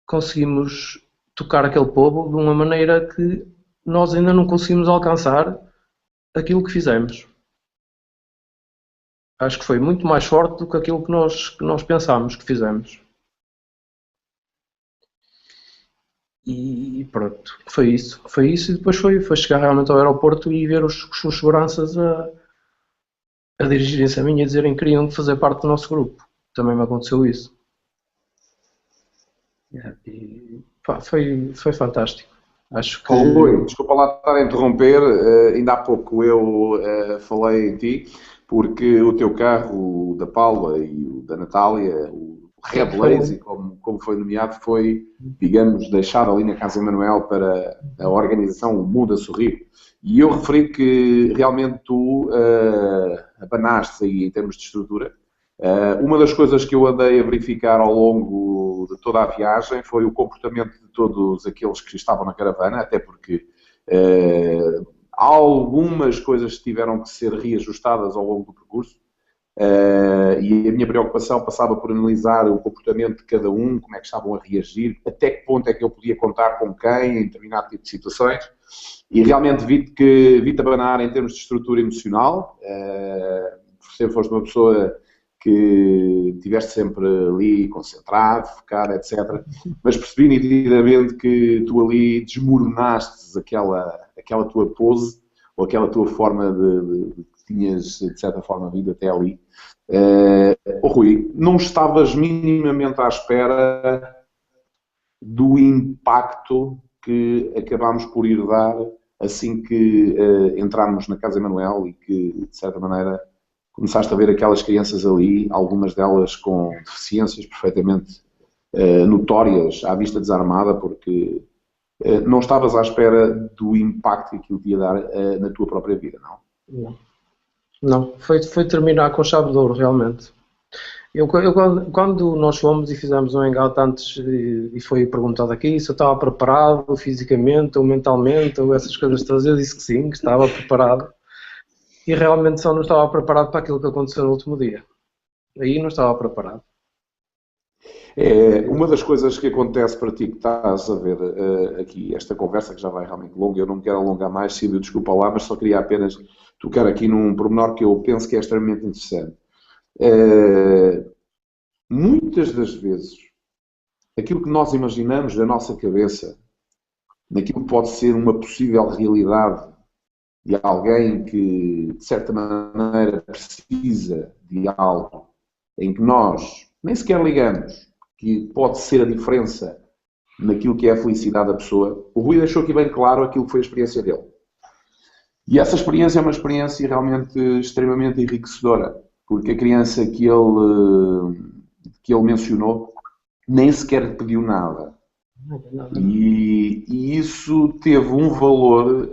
conseguimos tocar aquele povo de uma maneira que nós ainda não conseguimos alcançar aquilo que fizemos. Acho que foi muito mais forte do que aquilo que nós pensámos que fizemos. E pronto, foi isso e depois foi chegar realmente ao aeroporto e ver os seguranças a dirigirem-se a mim e a dizerem que queriam fazer parte do nosso grupo. Também me aconteceu isso. E, foi fantástico. Acho que... Rui, desculpa lá estar a interromper, ainda há pouco eu falei em ti, porque o teu carro, o da Paula e o da Natália, o Red Lazy, como como foi nomeado, foi, digamos, deixado ali na Casa Emanuel para a organização O Mundo a Sorrir. E eu referi que realmente tu abanaste aí em termos de estrutura. Uma das coisas que eu andei a verificar ao longo de toda a viagem foi o comportamento de todos aqueles que estavam na caravana, até porque algumas coisas tiveram que ser reajustadas ao longo do percurso. E a minha preocupação passava por analisar o comportamento de cada um, como é que estavam a reagir, até que ponto é que eu podia contar com quem em determinado tipo de situações, e realmente vi-te abanar em termos de estrutura emocional. Sempre foste uma pessoa que estiveste sempre ali concentrado, focado, etc. Mas percebi nitidamente que tu ali desmoronaste aquela tua pose, ou aquela tua forma de que tinhas, de certa forma, vindo até ali. Rui, não estavas minimamente à espera do impacto que acabámos por ir dar assim que entramos na Casa Emanuel e que, de certa maneira, começaste a ver aquelas crianças ali, algumas delas com deficiências perfeitamente notórias à vista desarmada, porque não estavas à espera do impacto que aquilo ia dar na tua própria vida, não? Não, foi terminar com chave de ouro, realmente. Quando nós fomos e fizemos um hangout antes e foi perguntado aqui se eu estava preparado fisicamente ou mentalmente ou essas coisas todas, eu disse que sim, que estava preparado. E realmente só não estava preparado para aquilo que aconteceu no último dia. Aí não estava preparado. Uma das coisas que acontece para ti, que estás a ver aqui, esta conversa que já vai realmente longa, eu não me quero alongar mais, Silvio, desculpa lá, mas só queria apenas tocar aqui num pormenor que eu penso que é extremamente interessante. Muitas das vezes, aquilo que nós imaginamos na nossa cabeça, naquilo que pode ser uma possível realidade de alguém que, de certa maneira, precisa de algo em que nós nem sequer ligamos, que pode ser a diferença naquilo que é a felicidade da pessoa, o Rui deixou aqui bem claro aquilo que foi a experiência dele. E essa experiência é uma experiência realmente extremamente enriquecedora, porque a criança que ele mencionou nem sequer pediu nada. E isso teve um valor,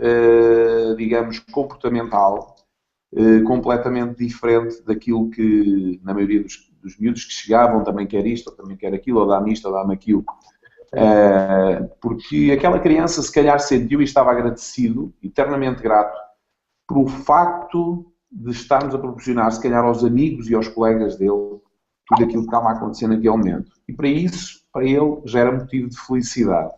digamos, comportamental, completamente diferente daquilo que, na maioria dos miúdos que chegavam, também quer isto, ou também quer aquilo, ou dá-me isto, ou dá-me aquilo. Porque aquela criança, se calhar, sentiu e estava agradecido, eternamente grato, por o facto de estarmos a proporcionar, se calhar, aos amigos e aos colegas dele, tudo aquilo que estava a acontecer naquele momento. E para isso, para ele, já era motivo de felicidade.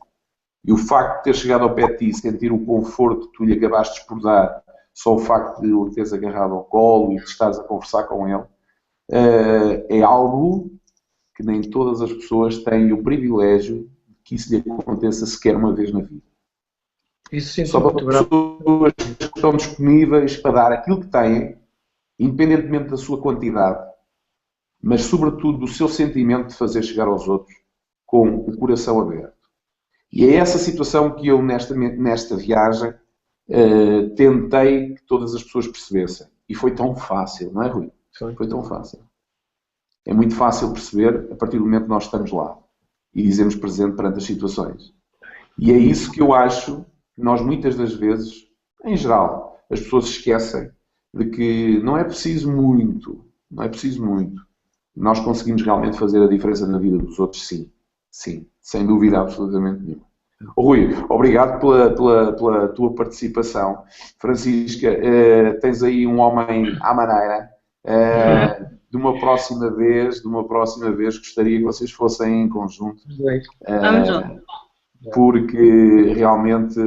E o facto de ter chegado ao pé de ti e sentir o conforto que tu lhe acabaste por dar, só o facto de o teres agarrado ao colo e de estares a conversar com ele, é algo que nem todas as pessoas têm o privilégio de que isso lhe aconteça sequer uma vez na vida. Isso só para pessoas que estão disponíveis para dar aquilo que têm, independentemente da sua quantidade, mas sobretudo do seu sentimento de fazer chegar aos outros com o coração aberto. E é essa situação que eu, nesta viagem, tentei que todas as pessoas percebessem. E foi tão fácil, não é, Rui? Foi tão fácil. É muito fácil perceber a partir do momento que nós estamos lá e dizemos presente perante as situações. E é isso que eu acho que nós, muitas das vezes, em geral, as pessoas esquecem de que não é preciso muito, não é preciso muito. Nós conseguimos realmente fazer a diferença na vida dos outros, sim. Sim, sem dúvida absolutamente nenhuma. Rui, obrigado pela tua participação. Francisca, tens aí um homem à maneira. De uma próxima vez, gostaria que vocês fossem em conjunto. Porque realmente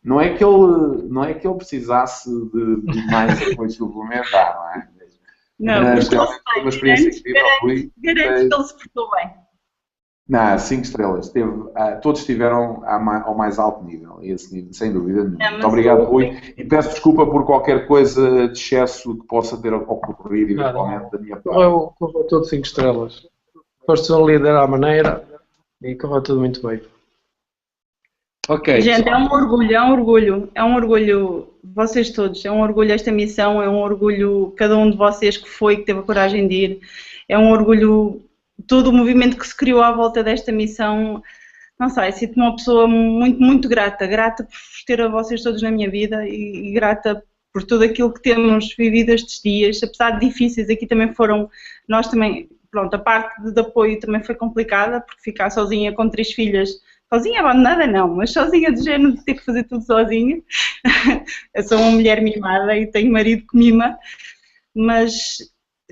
não é que ele precisasse de mais apoio suplementar, não é? Mas realmente foi uma experiência incrível. Garanto que ele se portou bem. Não, 5 estrelas. Todos estiveram ao mais alto nível, esse nível, sem dúvida nenhuma. Muito obrigado, Rui. E peço desculpa por qualquer coisa de excesso que possa ter ocorrido eventualmente da minha parte. Correu tudo 5 estrelas. Foste um líder à maneira e correu tudo muito bem. Ok. Gente, é um orgulho vocês todos, é um orgulho esta missão, é um orgulho cada um de vocês que teve a coragem de ir, é um orgulho todo o movimento que se criou à volta desta missão, não sei, sinto-me uma pessoa muito, muito grata, grata por ter a vocês todos na minha vida e grata por tudo aquilo que temos vivido estes dias, apesar de difíceis, aqui também foram, nós também, pronto, a parte de apoio também foi complicada, porque ficar sozinha com 3 filhas, sozinha abandonada não, mas sozinha do género de ter que fazer tudo sozinha. Eu sou uma mulher mimada e tenho marido que mima, mas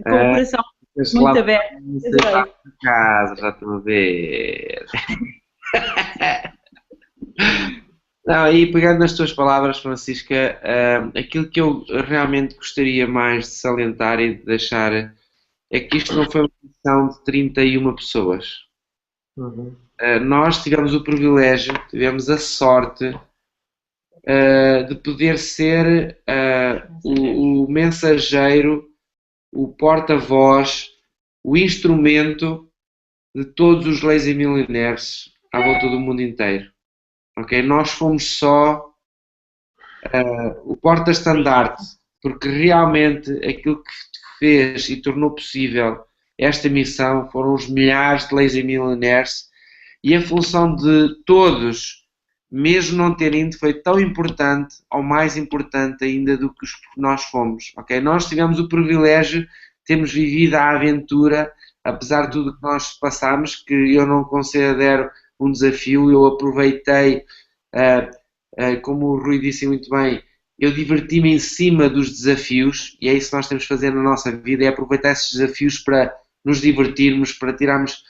com o coração muito aberto. Casa, já estou a ver. Não, e pegando nas tuas palavras, Francisca, aquilo que eu realmente gostaria mais de salientar e de deixar é que isto não foi uma missão de 31 pessoas. Nós tivemos o privilégio, tivemos a sorte de poder ser o mensageiro, o porta-voz, o instrumento de todos os Lazy Millionaires à volta do mundo inteiro. Okay? Nós fomos só o porta-estandarte, porque realmente aquilo que fez e tornou possível esta missão foram os milhares de Lazy Millionaires, e a função de todos, mesmo não terem ido, foi tão importante, ou mais importante ainda do que nós fomos. Okay? Nós tivemos o privilégio, temos vivido a aventura, apesar de tudo que nós passamos, que eu não considero um desafio, eu aproveitei, como o Rui disse muito bem, eu diverti-me em cima dos desafios, e é isso que nós temos de fazer na nossa vida, é aproveitar esses desafios para nos divertirmos, para tirarmos,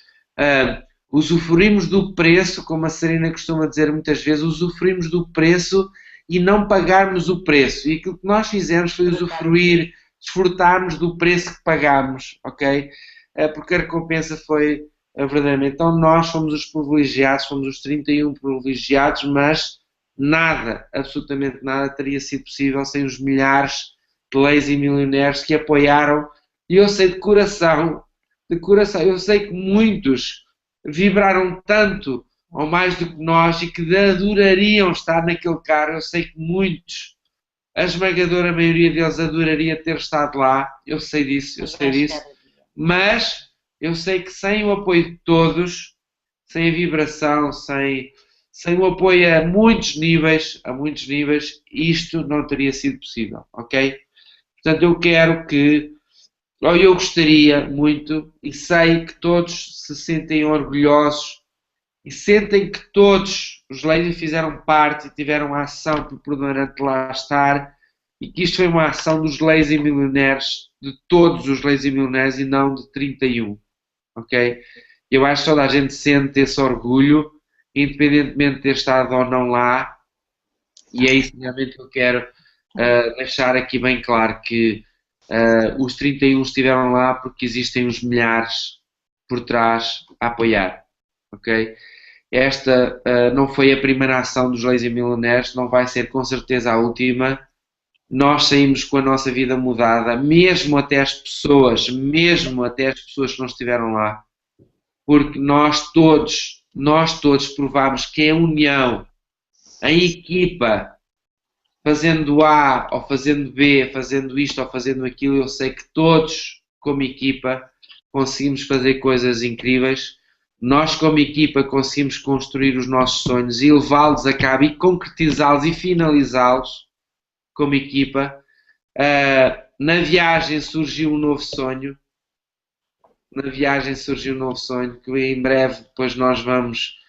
usufruirmos do preço, como a Serena costuma dizer muitas vezes, usufruirmos do preço e não pagarmos o preço. E aquilo que nós fizemos foi usufruir, desfrutarmos do preço que pagámos, ok? Porque a recompensa foi verdadeiramente. Então nós fomos os privilegiados, fomos os 31 privilegiados, mas nada, absolutamente nada teria sido possível sem os milhares de Lazy Millionaires que apoiaram. E eu sei de coração, eu sei que muitos vibraram tanto ou mais do que nós e que adorariam estar naquele carro. Eu sei que muitos, a esmagadora maioria deles adoraria ter estado lá, eu sei disso, mas eu sei que sem o apoio de todos, sem a vibração, sem o apoio a muitos níveis, isto não teria sido possível, ok? Portanto, eu gostaria muito, e sei que todos se sentem orgulhosos e sentem que todos os Lazy fizeram parte e tiveram a ação preponderante de lá estar, e que isto foi uma ação dos Lazy Millionaires, de todos os Lazy Millionaires e não de 31, ok? Eu acho que toda a gente sente esse orgulho, independentemente de ter estado ou não lá, e é isso realmente que eu quero deixar aqui bem claro, que os 31 estiveram lá porque existem os milhares por trás a apoiar, ok? Esta não foi a primeira ação dos Lazy Millionaires, não vai ser com certeza a última. Nós saímos com a nossa vida mudada, mesmo até as pessoas que não estiveram lá, porque nós todos provámos que a união, a equipa, fazendo A ou fazendo B, fazendo isto ou fazendo aquilo, eu sei que todos, como equipa, conseguimos fazer coisas incríveis. Nós, como equipa, conseguimos construir os nossos sonhos e levá-los a cabo e concretizá-los e finalizá-los como equipa. Na viagem surgiu um novo sonho. Que em breve depois nós vamos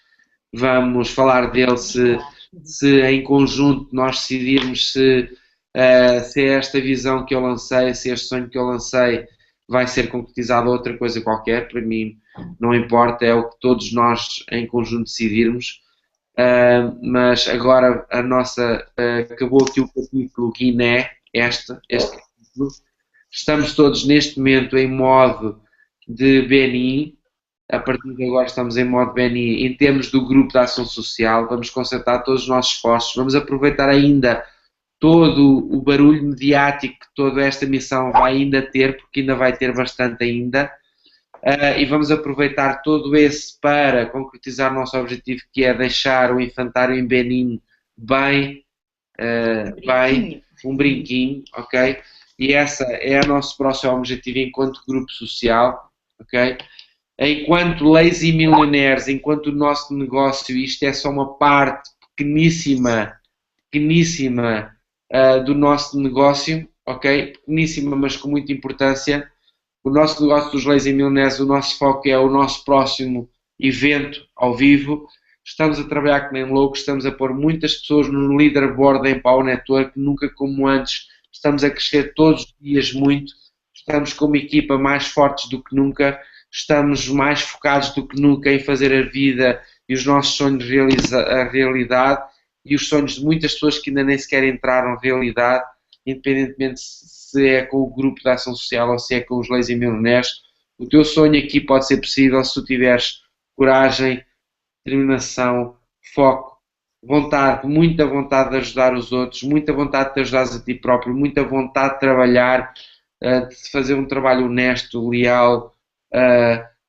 falar dele, se em conjunto nós decidirmos se é esta visão que eu lancei, se este sonho que eu lancei vai ser concretizado ou outra coisa qualquer. Para mim não importa, é o que todos nós em conjunto decidirmos. Mas agora acabou aqui o capítulo Guiné, este capítulo. Estamos todos neste momento em modo de Benin. A partir de agora estamos em modo Benin em termos do grupo de ação social. Vamos concentrar todos os nossos esforços, vamos aproveitar ainda todo o barulho mediático que toda esta missão vai ainda ter, porque ainda vai ter bastante ainda, e vamos aproveitar todo esse para concretizar o nosso objetivo, que é deixar o infantário em Benin bem, um brinquinho, ok? E esse é o nosso próximo objetivo enquanto grupo social, ok? enquanto lazy millionaires, enquanto o nosso negócio, isto é só uma parte pequeníssima, pequeníssima do nosso negócio, ok? Pequeníssima, mas com muita importância. O nosso negócio dos lazy millionaires, o nosso foco é o nosso próximo evento ao vivo. Estamos a trabalhar que nem loucos, estamos a pôr muitas pessoas no leaderboard da Empower Network, nunca como antes, estamos a crescer todos os dias muito, estamos com uma equipa mais fortes do que nunca, estamos mais focados do que nunca em fazer a vida e os nossos sonhos a realidade e os sonhos de muitas pessoas que ainda nem sequer entraram realidade, independentemente se é com o grupo da ação social ou se é com os lazy millionaires. O teu sonho aqui pode ser possível se tu tiveres coragem, determinação, foco, vontade, muita vontade de ajudar os outros, muita vontade de te ajudares a ti próprio, muita vontade de trabalhar, de fazer um trabalho honesto, leal.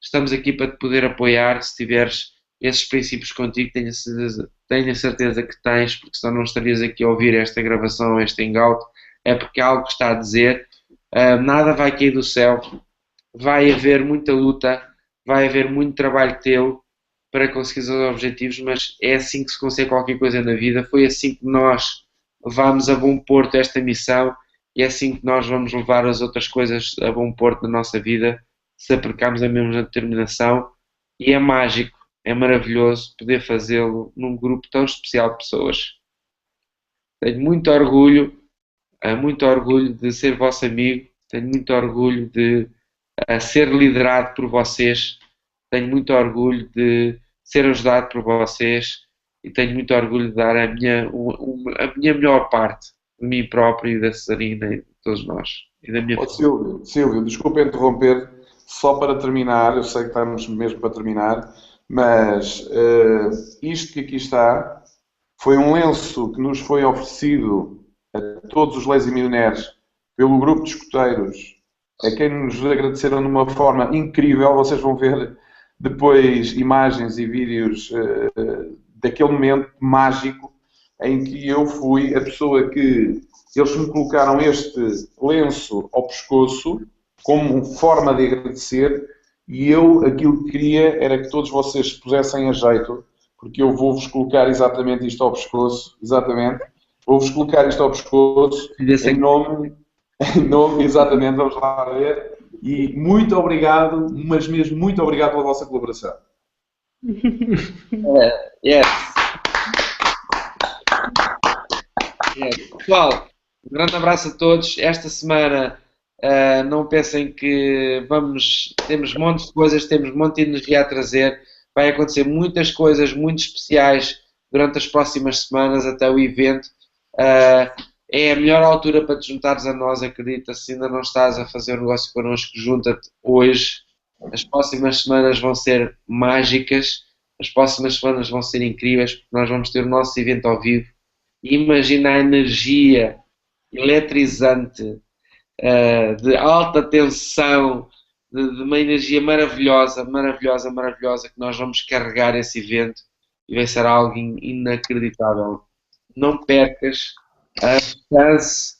Estamos aqui para te poder apoiar se tiveres esses princípios contigo, tenho a certeza que tens, porque senão não estarias aqui a ouvir esta gravação, este hangout, é porque é algo que está a dizer. Nada vai cair do céu, vai haver muita luta, vai haver muito trabalho teu para conseguir os objetivos, mas é assim que se consegue qualquer coisa na vida. Foi assim que nós levámos a bom porto esta missão e é assim que nós vamos levar as outras coisas a bom porto na nossa vida, se aplicarmos a mesma determinação. E é mágico, é maravilhoso poder fazê-lo num grupo tão especial de pessoas. Tenho muito orgulho de ser vosso amigo, tenho muito orgulho de ser liderado por vocês, tenho muito orgulho de ser ajudado por vocês e tenho muito orgulho de dar a minha melhor parte de mim próprio e da Cesarina e de todos nós. E da minha Silvio, desculpa interromper, só para terminar, eu sei que estamos mesmo para terminar, mas isto que aqui está foi um lenço que nos foi oferecido a todos os lazy millionaires pelo grupo de escuteiros, a quem nos agradeceram de uma forma incrível. Vocês vão ver depois imagens e vídeos daquele momento mágico em que eu fui a pessoa que eles me colocaram este lenço ao pescoço como forma de agradecer, e eu aquilo que queria era que todos vocês se pusessem a jeito, porque eu vou-vos colocar exatamente isto ao pescoço, exatamente, vou-vos colocar isto ao pescoço em nome, exatamente, vamos lá ver. E muito obrigado, mas mesmo muito obrigado pela vossa colaboração. Yes. Pessoal, um grande abraço a todos. Esta semana não pensem que temos montes de coisas, temos monte de energia a trazer. Vai acontecer muitas coisas muito especiais durante as próximas semanas até o evento. É a melhor altura para te juntares a nós, acredita. Se ainda não estás a fazer um negócio connosco, junta-te hoje. As próximas semanas vão ser mágicas, as próximas semanas vão ser incríveis, porque nós vamos ter o nosso evento ao vivo. Imagina a energia eletrizante, de alta tensão, de uma energia maravilhosa, maravilhosa, maravilhosa, que nós vamos carregar esse evento e vai ser algo inacreditável. Não percas a chance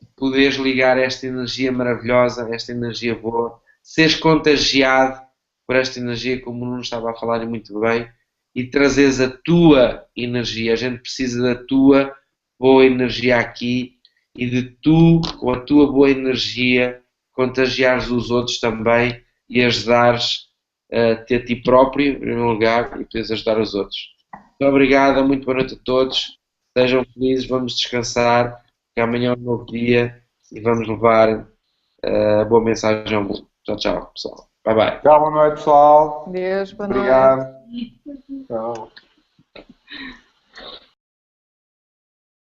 de poderes ligar esta energia maravilhosa, esta energia boa, seres contagiado por esta energia, como o Nuno estava a falar muito bem, e trazeres a tua energia. A gente precisa da tua boa energia aqui e de tu, com a tua boa energia, contagiares os outros também e ajudares a ti próprio, em primeiro lugar, e poderes ajudar os outros. Muito obrigado, muito boa noite a todos. Sejam felizes, vamos descansar, porque amanhã é um novo dia e vamos levar a boa mensagem ao mundo. Tchau, tchau, pessoal. Bye, bye. Tchau, boa noite, pessoal. Deus, boa Obrigado. noite. Tchau.